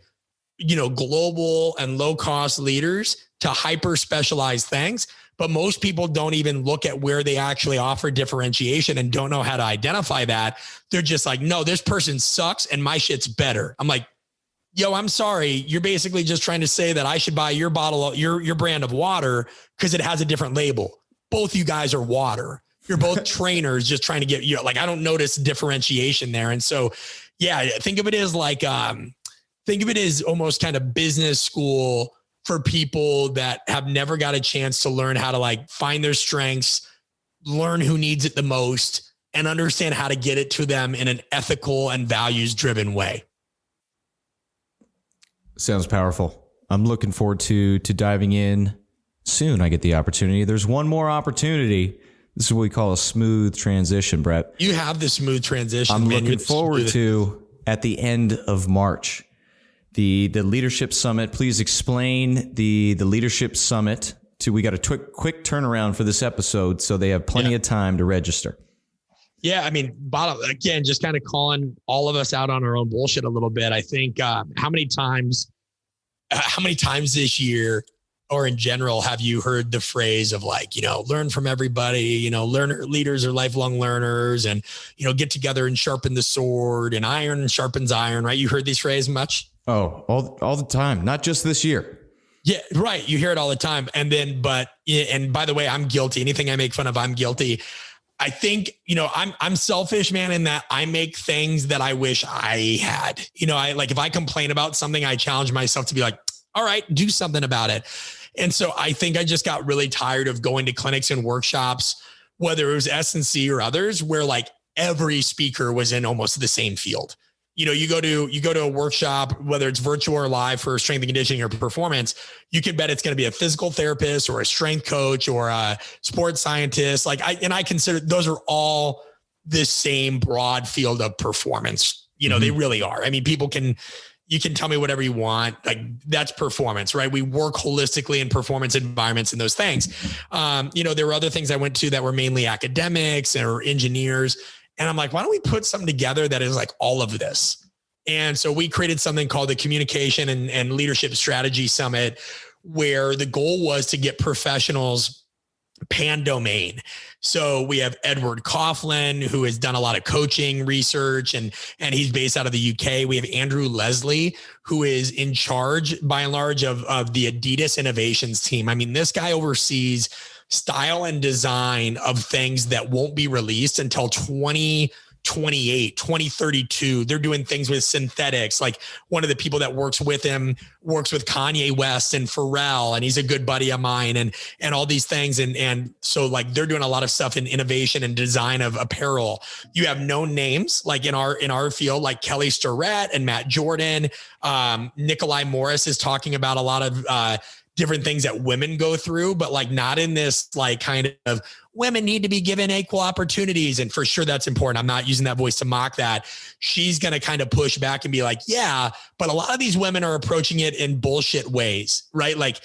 [SPEAKER 1] global and low cost leaders to hyper specialized things. But most people don't even look at where they actually offer differentiation and don't know how to identify that. They're just like, no, this person sucks and my shit's better. I'm like, yo, I'm sorry. You're basically just trying to say that I should buy your bottle, your brand of water because it has a different label. Both you guys are water. You're both trainers just trying to get, like, I don't notice differentiation there. And so, yeah, think of it as like, almost kind of business school for people that have never got a chance to learn how to like find their strengths, learn who needs it the most, and understand how to get it to them in an ethical and values driven way.
[SPEAKER 2] Sounds powerful. I'm looking forward to diving in soon. I get the opportunity. There's one more opportunity. This is what we call a smooth transition, Brett.
[SPEAKER 1] You have the smooth transition.
[SPEAKER 2] I'm looking forward to at the end of March. The Leadership Summit. Please explain the Leadership Summit. We got a quick turnaround for this episode, so they have plenty of time to register.
[SPEAKER 1] Yeah, I mean, again, just kind of calling all of us out on our own bullshit a little bit. I think how many times this year or in general have you heard the phrase of like, learn from everybody, leaders are lifelong learners, and, get together and sharpen the sword, and iron sharpens iron, right? You heard these phrases much?
[SPEAKER 2] Oh, all the time, not just this year.
[SPEAKER 1] Yeah, right. You hear it all the time. And by the way, I'm guilty. Anything I make fun of, I'm guilty. I think, I'm selfish, man, in that I make things that I wish I had. If I complain about something, I challenge myself to be like, all right, do something about it. And so I think I just got really tired of going to clinics and workshops, whether it was S&C or others, where like every speaker was in almost the same field. You go to a workshop, whether it's virtual or live for strength and conditioning or performance, you can bet it's going to be a physical therapist or a strength coach or a sports scientist. I consider those are all the same broad field of performance. They really are. I mean, people can, you can tell me whatever you want. Like that's performance, right? We work holistically in performance environments and those things. There were other things I went to that were mainly academics or engineers. And I'm like, why don't we put something together that is like all of this? And so we created something called the Communication and Leadership Strategy Summit, where the goal was to get professionals pan domain. So we have Edward Coughlin, who has done a lot of coaching research and he's based out of the UK. We have Andrew Leslie, who is in charge by and large of the Adidas innovations team. I mean, this guy oversees style and design of things that won't be released until 2028, 2032. They're doing things with synthetics. Like one of the people that works with him works with Kanye West and Pharrell, and he's a good buddy of mine and all these things. And so like they're doing a lot of stuff in innovation and design of apparel. You have known names like in our field, like Kelly Starrett and Matt Jordan. Nikolai Morris is talking about a lot of different things that women go through, but like not in this like kind of women need to be given equal opportunities. And for sure that's important. I'm not using that voice to mock that. She's going to kind of push back and be like, yeah, but a lot of these women are approaching it in bullshit ways, right? Like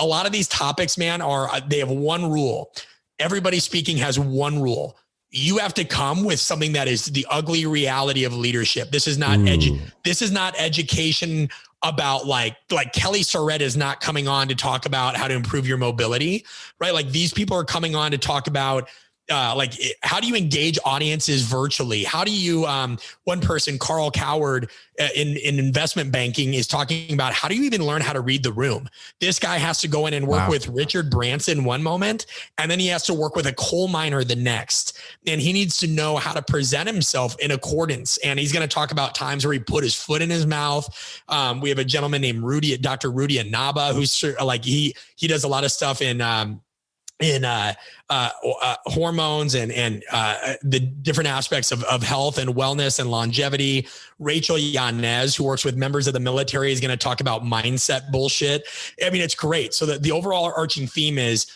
[SPEAKER 1] a lot of these topics, man, they have one rule. Everybody speaking has one rule. You have to come with something that is the ugly reality of leadership. This is not this is not education about like Kelly Starrett is not coming on to talk about how to improve your mobility, right? Like these people are coming on to talk about how do you engage audiences virtually? How do you, one person, Carl Coward in investment banking is talking about how do you even learn how to read the room? This guy has to go in and work with Richard Branson one moment, and then he has to work with a coal miner the next. And he needs to know how to present himself in accordance. And he's going to talk about times where he put his foot in his mouth. We have a gentleman named Dr. Rudy Anaba, who's like, he does a lot of stuff in hormones and the different aspects of health and wellness and longevity. Rachel Yanez, who works with members of the military, is going to talk about mindset bullshit. I mean, it's great. So the overall arching theme is,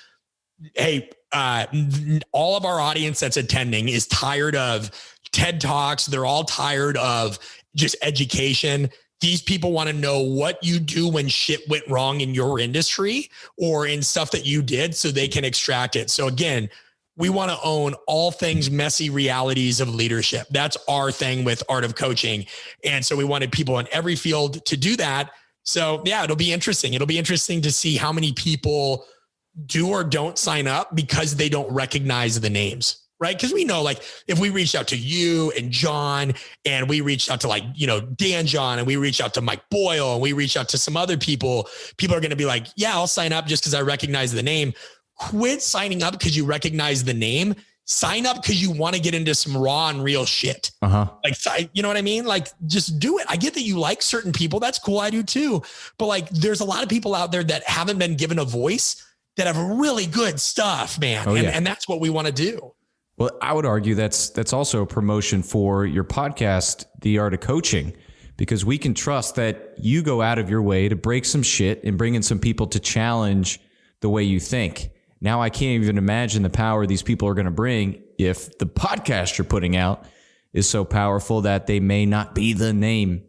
[SPEAKER 1] hey, all of our audience that's attending is tired of TED Talks. They're all tired of just education. These people want to know what you do when shit went wrong in your industry or in stuff that you did so they can extract it. So again, we want to own all things messy realities of leadership. That's our thing with Art of Coaching. And so we wanted people in every field to do that. So yeah, it'll be interesting. It'll be interesting to see how many people do or don't sign up because they don't recognize the names. Right. Because we know, like, if we reached out to you and John and we reached out to Dan John and we reached out to Mike Boyle and we reached out to some other people are going to be like, yeah, I'll sign up just because I recognize the name. Quit signing up because you recognize the name. Sign up because you want to get into some raw and real shit. Like, you know what I mean? Like, just do it. I get that you like certain people. That's cool. I do too. But like, there's a lot of people out there that haven't been given a voice that have really good stuff, man. And that's what we want to do.
[SPEAKER 2] Well, I would argue that's also a promotion for your podcast, The Art of Coaching, because we can trust that you go out of your way to break some shit and bring in some people to challenge the way you think. Now, I can't even imagine the power these people are going to bring if the podcast you're putting out is so powerful that they may not be the name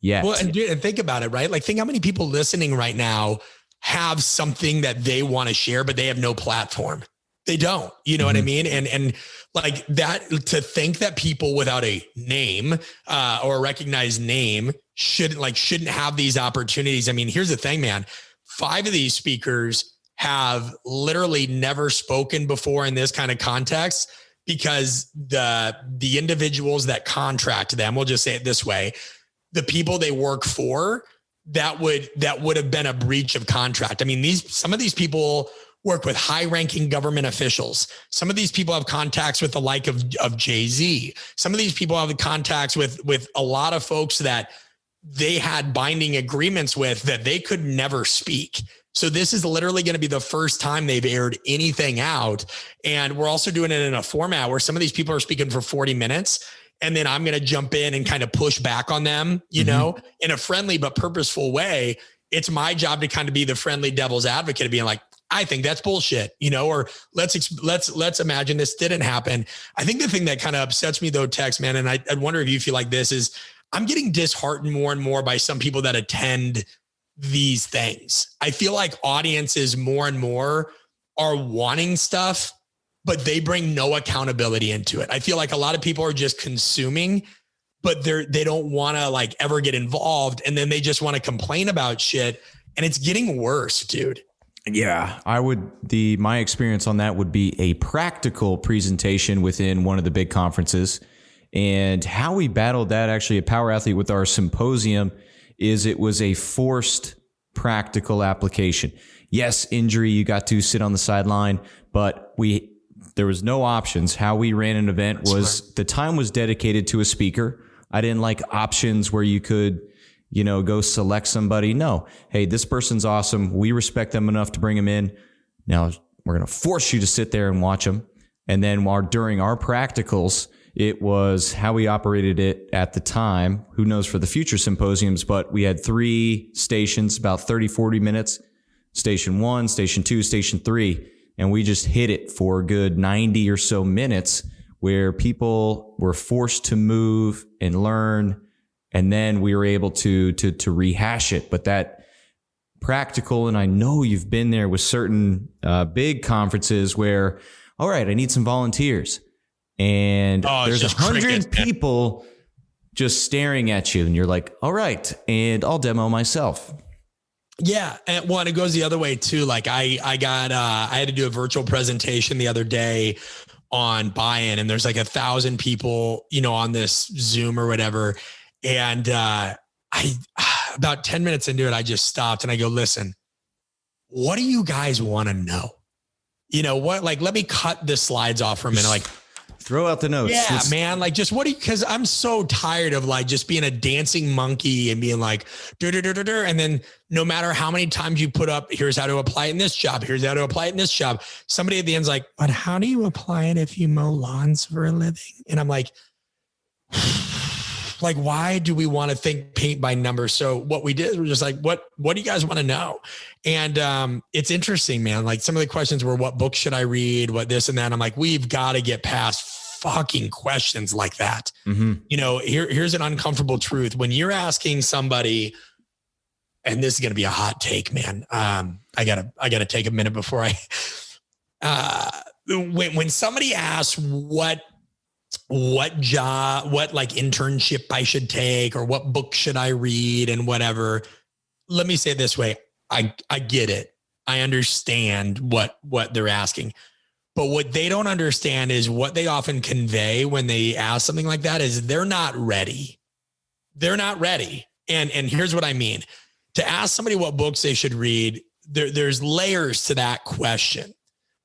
[SPEAKER 2] yet.
[SPEAKER 1] Well, and think about it, right? Like, think how many people listening right now have something that they want to share, but they have no platform. They don't, you know what I mean? And like that, to think that people without a name or a recognized name shouldn't have these opportunities. I mean, here's the thing, man. 5 of these speakers have literally never spoken before in this kind of context because the individuals that contract them, we'll just say it this way, the people they work for, that would have been a breach of contract. I mean, some of these people work with high-ranking government officials. Some of these people have contacts with the like of Jay-Z. Some of these people have contacts with a lot of folks that they had binding agreements with that they could never speak. So this is literally going to be the first time they've aired anything out. And we're also doing it in a format where some of these people are speaking for 40 minutes. And then I'm going to jump in and kind of push back on them, you know, in a friendly but purposeful way. It's my job to kind of be the friendly devil's advocate of being like, I think that's bullshit, you know, or let's imagine this didn't happen. I think the thing that kind of upsets me though, Tex, man, and I wonder if you feel like this is, I'm getting disheartened more and more by some people that attend these things. I feel like audiences more and more are wanting stuff, but they bring no accountability into it. I feel like a lot of people are just consuming, but they don't want to like ever get involved. And then they just want to complain about shit. And it's getting worse, dude.
[SPEAKER 2] Yeah, my experience on that would be a practical presentation within one of the big conferences. And how we battled that actually at Power Athlete with our symposium is it was a forced practical application. Yes, injury, you got to sit on the sideline, but there was no options. How we ran an event was the time was dedicated to a speaker. I didn't like options where you could, go select somebody. No. Hey, this person's awesome. We respect them enough to bring them in. Now we're going to force you to sit there and watch them. And then during our practicals, it was how we operated it at the time. Who knows for the future symposiums, but we had 3 stations, about 30, 40 minutes. Station 1, Station 2, Station 3. And we just hit it for a good 90 or so minutes where people were forced to move and learn. And then we were able to rehash it. But that practical, and I know you've been there with certain big conferences where, all right, I need some volunteers. And there's 100 people just staring at you. And you're like, all right, and I'll demo myself.
[SPEAKER 1] Yeah. And it goes the other way too. Like I had to do a virtual presentation the other day on buy-in, and there's like 1,000 people, on this Zoom or whatever. And about 10 minutes into it, I just stopped and I go, listen, what do you guys want to know? Let me cut the slides off for a minute. Like,
[SPEAKER 2] throw out the notes.
[SPEAKER 1] Yeah, man. Like, just because I'm so tired of like just being a dancing monkey and being like, and then no matter how many times you put up, here's how to apply it in this job. Here's how to apply it in this job. Somebody at the end's like, but how do you apply it if you mow lawns for a living? And I'm like, why do we want to think paint by numbers? So what we did, we're just like, what do you guys want to know? And it's interesting, man. Like some of the questions were, what book should I read? What this and that. I'm like, we've got to get past fucking questions like that.
[SPEAKER 2] Mm-hmm.
[SPEAKER 1] Here's an uncomfortable truth. When you're asking somebody, and this is going to be a hot take, man. I gotta take a minute before when somebody asks what job, what like internship I should take, or what book should I read and whatever. Let me say it this way. I get it. I understand what they're asking, but what they don't understand is what they often convey when they ask something like that is they're not ready. They're not ready. And here's what I mean. To ask somebody what books they should read, there's layers to that question,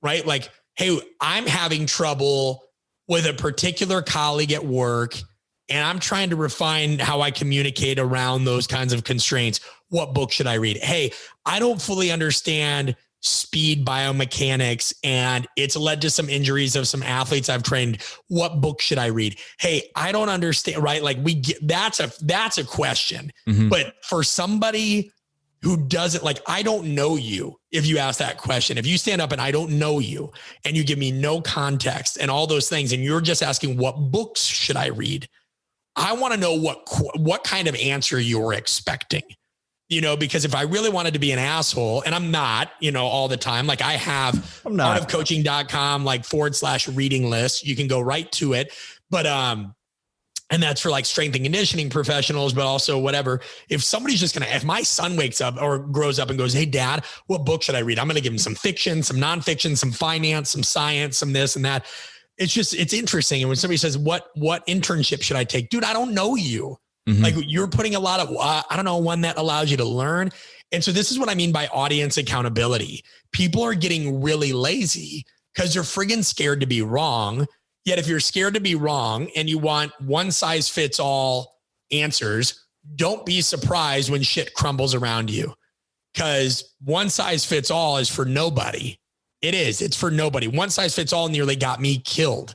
[SPEAKER 1] right? Like, hey, I'm having trouble with a particular colleague at work, and I'm trying to refine how I communicate around those kinds of constraints. What book should I read? Hey, I don't fully understand speed biomechanics, and it's led to some injuries of some athletes I've trained. What book should I read? Hey, I don't understand, right? Like that's a question. Mm-hmm. But for somebody who doesn't, like, I don't know you. If you ask that question, if you stand up and I don't know you and you give me no context and all those things, and you're just asking what books should I read? I want to know what kind of answer you're expecting, because if I really wanted to be an asshole, and I'm not, all the time, like I have artofcoaching.com, like /reading list. You can go right to it. But, and that's for like strength and conditioning professionals, but also whatever. If somebody's just if my son wakes up or grows up and goes, hey dad, what book should I read? I'm going to give him some fiction, some nonfiction, some finance, some science, some this and that. It's interesting. And when somebody says, what internship should I take? Dude, I don't know you. Mm-hmm. Like you're putting a lot of, I don't know, one that allows you to learn. And so this is what I mean by audience accountability. People are getting really lazy because they're friggin' scared to be wrong. Yet if you're scared to be wrong and you want one size fits all answers, don't be surprised when shit crumbles around you, because one size fits all is for nobody. It's for nobody. One size fits all nearly got me killed.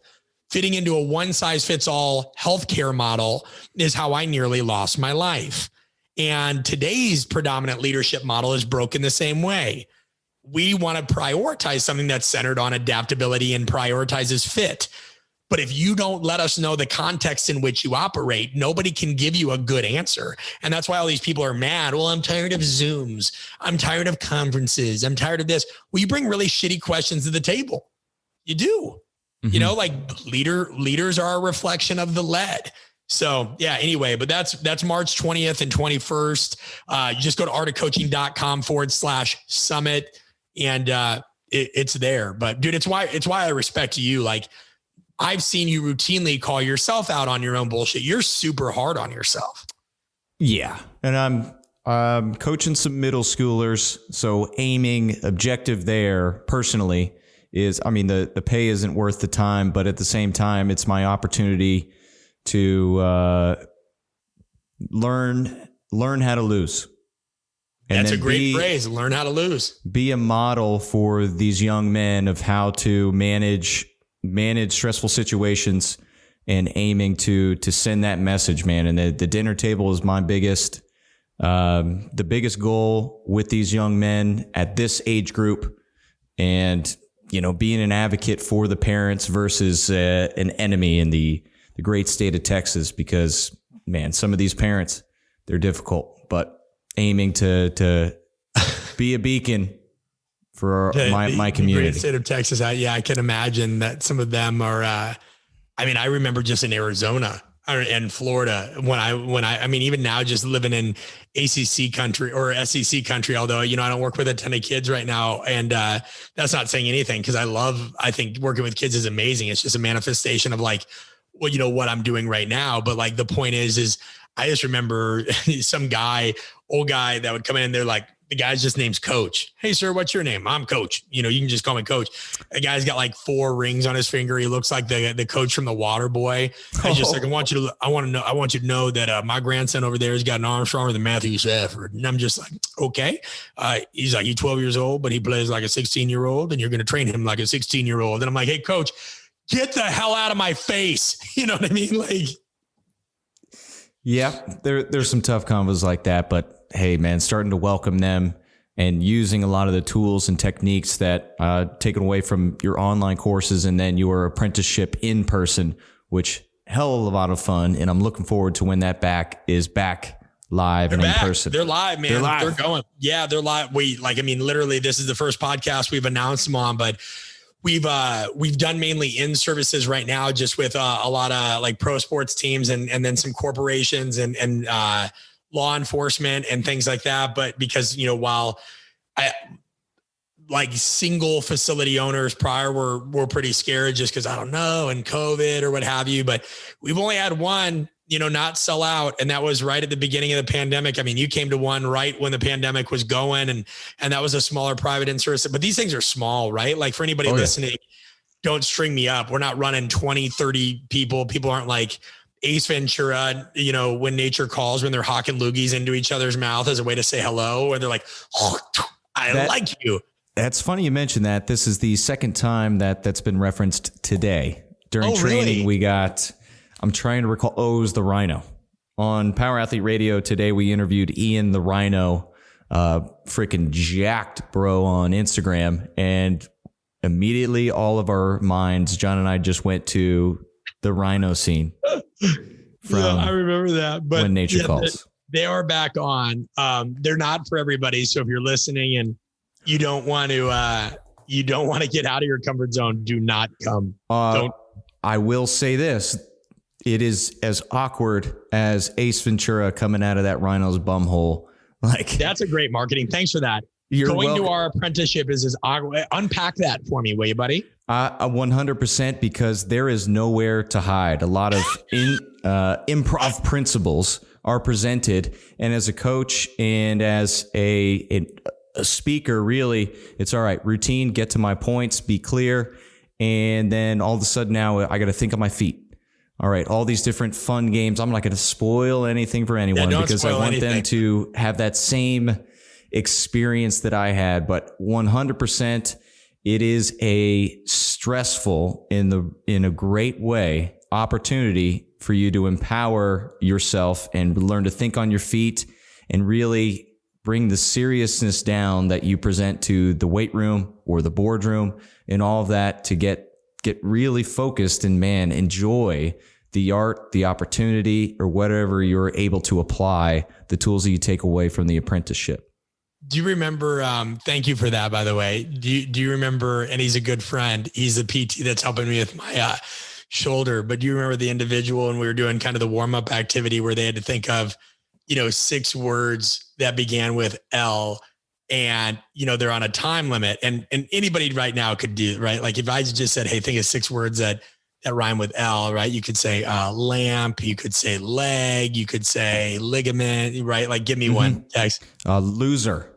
[SPEAKER 1] Fitting into a one size fits all healthcare model is how I nearly lost my life. And today's predominant leadership model is broken the same way. We want to prioritize something that's centered on adaptability and prioritizes fit. But if you don't let us know the context in which you operate, nobody can give you a good answer. And that's why all these people are mad. Well, I'm tired of Zooms. I'm tired of conferences. I'm tired of this. Well, you bring really shitty questions to the table. You do. You know, like leaders are a reflection of the led. So yeah, anyway, but that's March 20th and 21st. You just go to artofcoaching.com/summit and it's there. But dude, it's why I respect you. Like, I've seen you routinely call yourself out on your own bullshit. You're super hard on yourself.
[SPEAKER 2] Yeah. And I'm coaching some middle schoolers. So aiming objective there personally is, I mean, the pay isn't worth the time, but at the same time, it's my opportunity to learn how to lose. And
[SPEAKER 1] that's a great phrase. Learn how to lose. Be
[SPEAKER 2] a model for these young men of how to manage stressful situations and aiming to send that message, man. And the dinner table is my biggest goal with these young men at this age group. And, you know, being an advocate for the parents versus an enemy in the great state of Texas, because, man, some of these parents, they're difficult, but aiming to be a beacon for my community.
[SPEAKER 1] The great state of Texas. I can imagine that some of them are, I remember just in Arizona and Florida when I mean, even now just living in ACC country or SEC country, although, you know, I don't work with a ton of kids right now. And that's not saying anything, because I think working with kids is amazing. It's just a manifestation of like, well, you know, what I'm doing right now. But like, the point is I just remember some old guy that would come in, they're like, the guy's just name's Coach. Hey, sir, what's your name? I'm Coach. You know, you can just call me Coach. The guy's got like 4 rings on his finger. He looks like the coach from the Water Boy. I just like, I want you to know that my grandson over there has got an arm stronger than Matthew Stafford. And I'm just like, okay. He's like, he's 12 years old, but he plays like a 16-year-old, and you're going to train him like a 16-year-old. And I'm like, hey, Coach, get the hell out of my face. You know what I mean? Like,
[SPEAKER 2] yeah, there's some tough combos like that, but hey, man, starting to welcome them and using a lot of the tools and techniques that taken away from your online courses and then your apprenticeship in person, which hell of a lot of fun. And I'm looking forward to when that is back live and in person.
[SPEAKER 1] They're live, man. They're going. Yeah, they're live. Literally, this is the first podcast we've announced them on, but we've done mainly in services right now, just with a lot of like pro sports teams and then some corporations and law enforcement and things like that. But because, you know, while single facility owners prior were pretty scared just because I don't know, and COVID or what have you, but we've only had one, you know, not sell out. And that was right at the beginning of the pandemic. I mean, you came to one right when the pandemic was going, and that was a smaller private in-service, but these things are small, right? Like for anybody listening, don't string me up. We're not running 20, 30 people. People aren't like Ace Ventura, you know, when nature calls, when they're hawking loogies into each other's mouth as a way to say hello. And they're like, oh, I like you.
[SPEAKER 2] That's funny you mentioned that. This is the second time that's been referenced today. During training, really? I'm trying to recall, it was the Rhino. On Power Athlete Radio today, we interviewed Ian the Rhino, freaking jacked bro on Instagram. And immediately all of our minds, John and I just went to the Rhino scene.
[SPEAKER 1] I remember that. But
[SPEAKER 2] when nature calls,
[SPEAKER 1] they are back on. They're not for everybody. So if you're listening and you don't want to get out of your comfort zone, do not come. Don't.
[SPEAKER 2] I will say this. It is as awkward as Ace Ventura coming out of that Rhino's bumhole. Like,
[SPEAKER 1] that's a great marketing. Thanks for that. Going to our apprenticeship is as awkward. Unpack that for me, will you, buddy?
[SPEAKER 2] 100%, because there is nowhere to hide. A lot of improv principles are presented, and as a coach and as a speaker, really, it's all right. Routine, get to my points, be clear, and then all of a sudden now I got to think on my feet. All right, all these different fun games. I'm not going to spoil anything for anyone because I want them to have that same experience that I had. But 100%, it is a stressful in a great way opportunity for you to empower yourself and learn to think on your feet and really bring the seriousness down that you present to the weight room or the boardroom and all of that to get get really focused and, man, enjoy the art, the opportunity, or whatever you're able to apply, the tools that you take away from the apprenticeship.
[SPEAKER 1] Do you remember, thank you for that, by the way. Do you remember, and he's a good friend, he's the PT that's helping me with my shoulder, but do you remember the individual when we were doing kind of the warm-up activity where they had to think of, 6 words that began with L, and, they're on a time limit, and anybody right now could do, right? Like if I just said, hey, think of 6 words that rhyme with L, right? You could say lamp, you could say leg, you could say ligament, right? Like give me one, Tex.
[SPEAKER 2] Loser.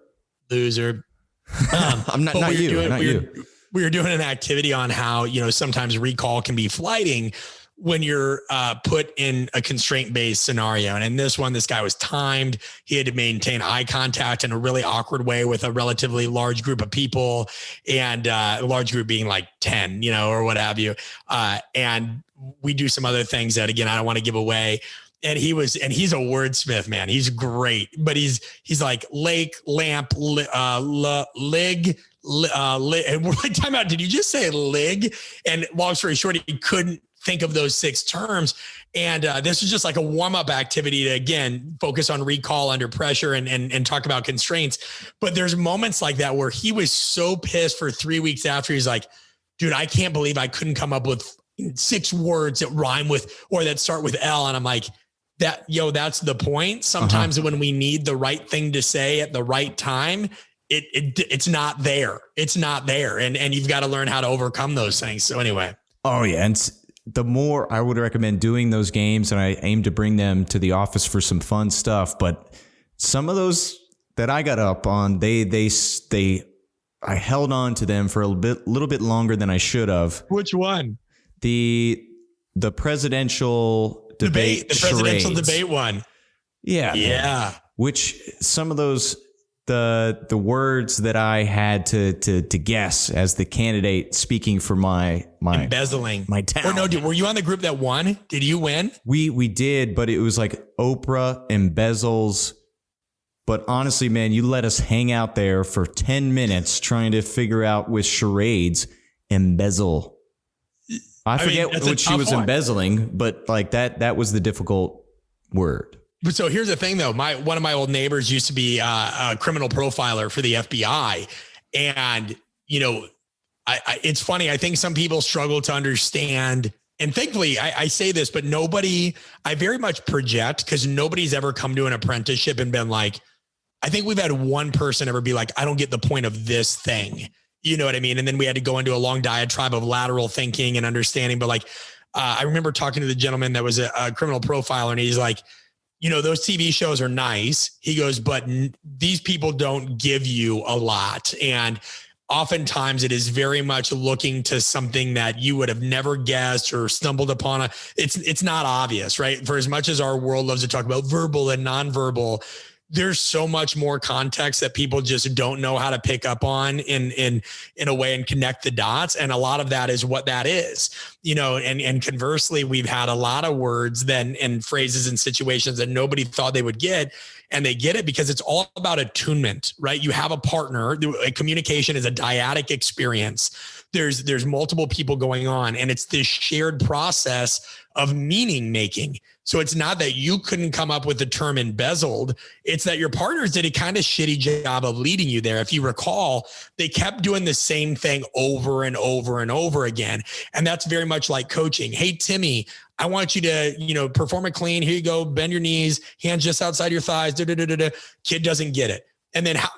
[SPEAKER 1] I'm not
[SPEAKER 2] you.
[SPEAKER 1] We were doing an activity on how, sometimes recall can be flighting when you're put in a constraint-based scenario. And in this one, this guy was timed. He had to maintain eye contact in a really awkward way with a relatively large group of people, and a large group being like 10, or what have you. And we do some other things that, again, I don't want to give away. And he's a wordsmith, man. He's great, but he's like lake, lamp, lig, and we're like, time out. Did you just say lig? And long story short, he couldn't think of those 6 terms. And this was just like a warm-up activity to, again, focus on recall under pressure and talk about constraints. But there's moments like that where he was so pissed for 3 weeks after. He's like, dude, I can't believe I couldn't come up with 6 words that rhyme with, or that start with L. And I'm like, that's the point. Sometimes when we need the right thing to say at the right time, it's not there. It's not there. And you've got to learn how to overcome those things. So anyway.
[SPEAKER 2] Oh yeah. And the more I would recommend doing those games, and I aim to bring them to the office for some fun stuff, but some of those that I got up on, I held on to them for a little bit longer than I should have.
[SPEAKER 1] Which one?
[SPEAKER 2] The presidential debate,
[SPEAKER 1] the presidential debate one.
[SPEAKER 2] Yeah.
[SPEAKER 1] Yeah.
[SPEAKER 2] Which some of those, the words that I had to guess as the candidate speaking for my
[SPEAKER 1] embezzling,
[SPEAKER 2] my town.
[SPEAKER 1] Or no, were you on the group that won? Did you win?
[SPEAKER 2] We did, but it was like Oprah embezzles. But honestly, man, you let us hang out there for 10 minutes trying to figure out with charades, embezzle. I forget what she was embezzling, but like that was the difficult word.
[SPEAKER 1] But so here's the thing though. One of my old neighbors used to be a criminal profiler for the FBI. And, it's funny. I think some people struggle to understand, and thankfully I say this, but I very much project, because nobody's ever come to an apprenticeship and been like, I think we've had one person ever be like, I don't get the point of this thing. You know what I mean? And then we had to go into a long diatribe of lateral thinking and understanding. But like, I remember talking to the gentleman that was a criminal profiler, and he's like, those TV shows are nice. He goes, but these people don't give you a lot. And oftentimes it is very much looking to something that you would have never guessed or stumbled upon. It's not obvious, right? For as much as our world loves to talk about verbal and nonverbal, there's so much more context that people just don't know how to pick up on in a way and connect the dots. And a lot of that is what that is, and conversely, we've had a lot of words then and phrases and situations that nobody thought they would get. And they get it because it's all about attunement, right? You have a partner. Communication is a dyadic experience. There's multiple people going on, and it's this shared process of meaning making. So it's not that you couldn't come up with the term embezzled. It's that your partners did a kind of shitty job of leading you there. If you recall, they kept doing the same thing over and over and over again. And that's very much like coaching. Hey, Timmy, I want you to, perform a clean. Here you go. Bend your knees, hands just outside your thighs. Kid doesn't get it. And then how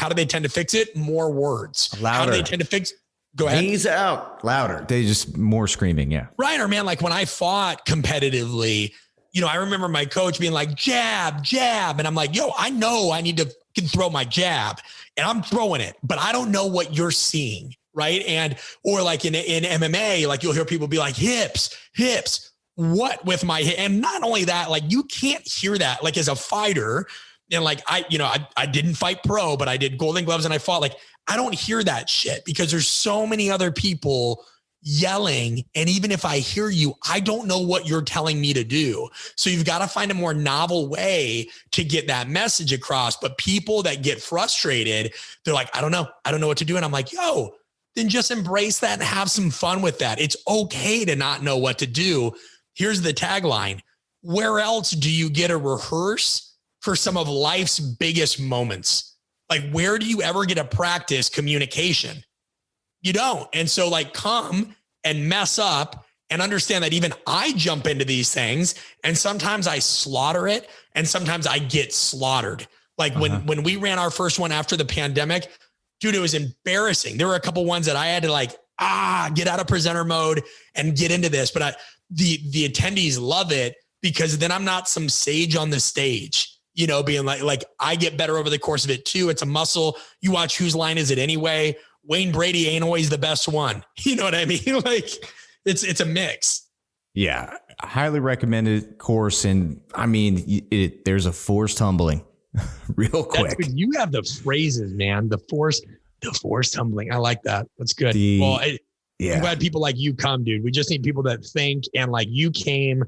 [SPEAKER 1] do they tend to fix it? More words.
[SPEAKER 2] Louder.
[SPEAKER 1] How do they tend to fix? Go ahead.
[SPEAKER 2] Knees out. Louder. They just more screaming. Yeah.
[SPEAKER 1] Right. Or man, like when I fought competitively, I remember my coach being like, jab, jab. And I'm like, I know I need to throw my jab, and I'm throwing it, but I don't know what you're seeing. Right. Or like in MMA, like you'll hear people be like hips, what with my hip? And not only that, like you can't hear that, like as a fighter. And like, I didn't fight pro, but I did Golden Gloves and I fought. Like, I don't hear that shit because there's so many other people yelling. And even if I hear you, I don't know what you're telling me to do. So you've got to find a more novel way to get that message across. But people that get frustrated, they're like, I don't know what to do. And I'm like, then just embrace that and have some fun with that. It's okay to not know what to do. Here's the tagline. Where else do you get to rehearse for some of life's biggest moments? Like, where do you ever get to practice communication? You don't. And so like, come and mess up and understand that even I jump into these things and sometimes I slaughter it and sometimes I get slaughtered. Like when we ran our first one after the pandemic, dude, it was embarrassing. There were a couple ones that I had to like, get out of presenter mode and get into this. But the attendees love it because then I'm not some sage on the stage, you know, being like I get better over the course of it too. It's a muscle. You watch Whose Line Is It Anyway? Wayne Brady ain't always the best one. You know what I mean? Like it's a mix.
[SPEAKER 2] Yeah. Highly recommended course. And I mean, there's a forced humbling real quick.
[SPEAKER 1] You have the phrases, man. The forced humbling. I like that. That's good. I'm glad people like you come, dude. We just need people that think, and like you came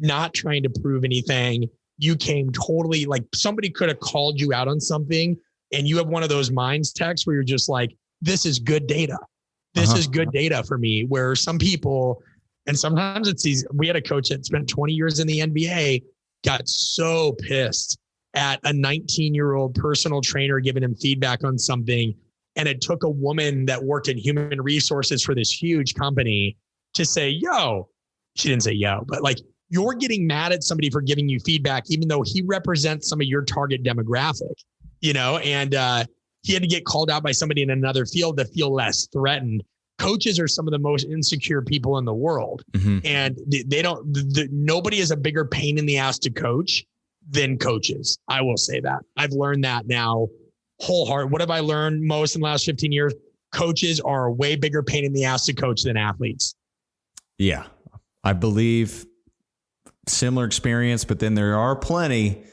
[SPEAKER 1] not trying to prove anything. You came totally like somebody could have called you out on something and you have one of those minds texts where you're just like, this is good data. This is good data for me, where some people, and sometimes it's these, we had a coach that spent 20 years in the NBA, got so pissed at a 19-year-old personal trainer giving him feedback on something. And it took a woman that worked in human resources for this huge company to say, yo, she didn't say yo, but like, you're getting mad at somebody for giving you feedback, even though he represents some of your target demographic, you know, and he had to get called out by somebody in another field to feel less threatened. Coaches are some of the most insecure people in the world. And they don't, nobody is a bigger pain in the ass to coach than coaches. I will say that. I've learned that now wholeheartedly. What have I learned most in the last 15 years? Coaches are a way bigger pain in the ass to coach than athletes.
[SPEAKER 2] Yeah, I believe similar experience, but then there are plenty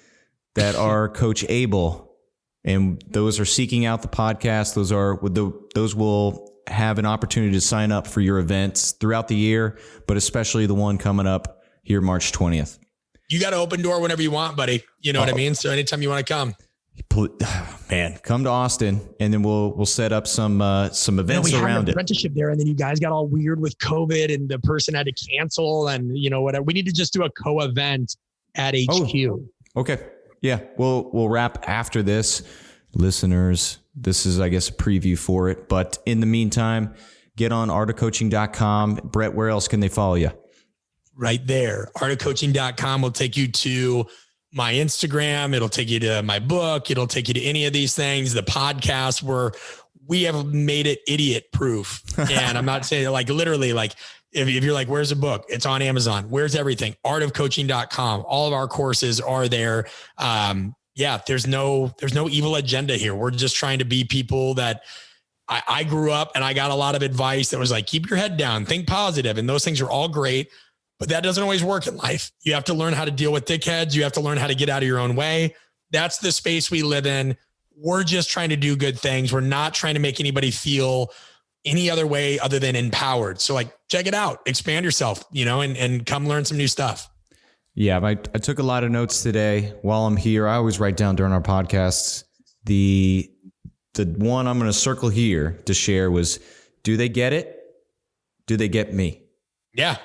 [SPEAKER 2] that are coach able, and those are seeking out the podcast. Those will have an opportunity to sign up for your events throughout the year, but especially the one coming up here, March 20th.
[SPEAKER 1] You got an open door whenever you want, buddy. You know what I mean? So anytime you want to come.
[SPEAKER 2] Man, come to Austin, and then we'll set up some events
[SPEAKER 1] we
[SPEAKER 2] around
[SPEAKER 1] had an
[SPEAKER 2] it.
[SPEAKER 1] Apprenticeship there, and then you guys got all weird with COVID, and the person had to cancel, and you know whatever. We need to just do a co-event at HQ.
[SPEAKER 2] Oh, okay, yeah, we'll wrap after this, listeners. This is, I guess, a preview for it. But in the meantime, get on artofcoaching.com. Brett, where else can they follow you?
[SPEAKER 1] Right there, artofcoaching.com will take you to my Instagram. It'll take you to my book. It'll take you to any of these things, the podcast, where we have made it idiot proof. And I'm not saying like literally, like if you're like, where's the book? It's on Amazon. Where's everything? Artofcoaching.com. All of our courses are there. There's no evil agenda here. We're just trying to be people that I grew up and I got a lot of advice that was like, keep your head down, think positive. And those things are all great. But that doesn't always work in life. You have to learn how to deal with dickheads. You have to learn how to get out of your own way. That's the space we live in. We're just trying to do good things. We're not trying to make anybody feel any other way other than empowered. So like, check it out, expand yourself, you know, and come learn some new stuff.
[SPEAKER 2] Yeah. I took a lot of notes today while I'm here. I always write down during our podcasts. The one I'm going to circle here to share was, do they get it? Do they get me?
[SPEAKER 1] Yeah.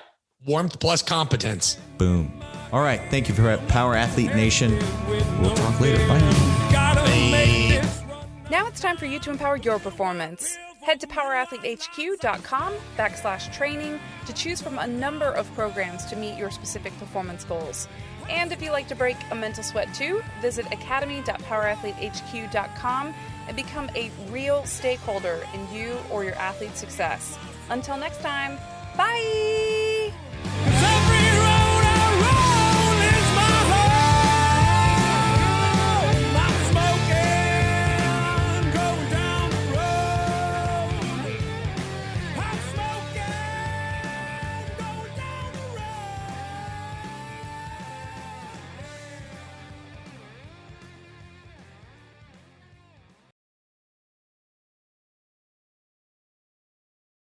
[SPEAKER 1] Warmth plus competence.
[SPEAKER 2] Boom. All right. Thank you for Power Athlete Nation. We'll talk later. Bye.
[SPEAKER 3] Now it's time for you to empower your performance. Head to powerathletehq.com/training to choose from a number of programs to meet your specific performance goals. And if you like to break a mental sweat too, visit academy.powerathletehq.com and become a real stakeholder in you or your athlete's success. Until next time, bye!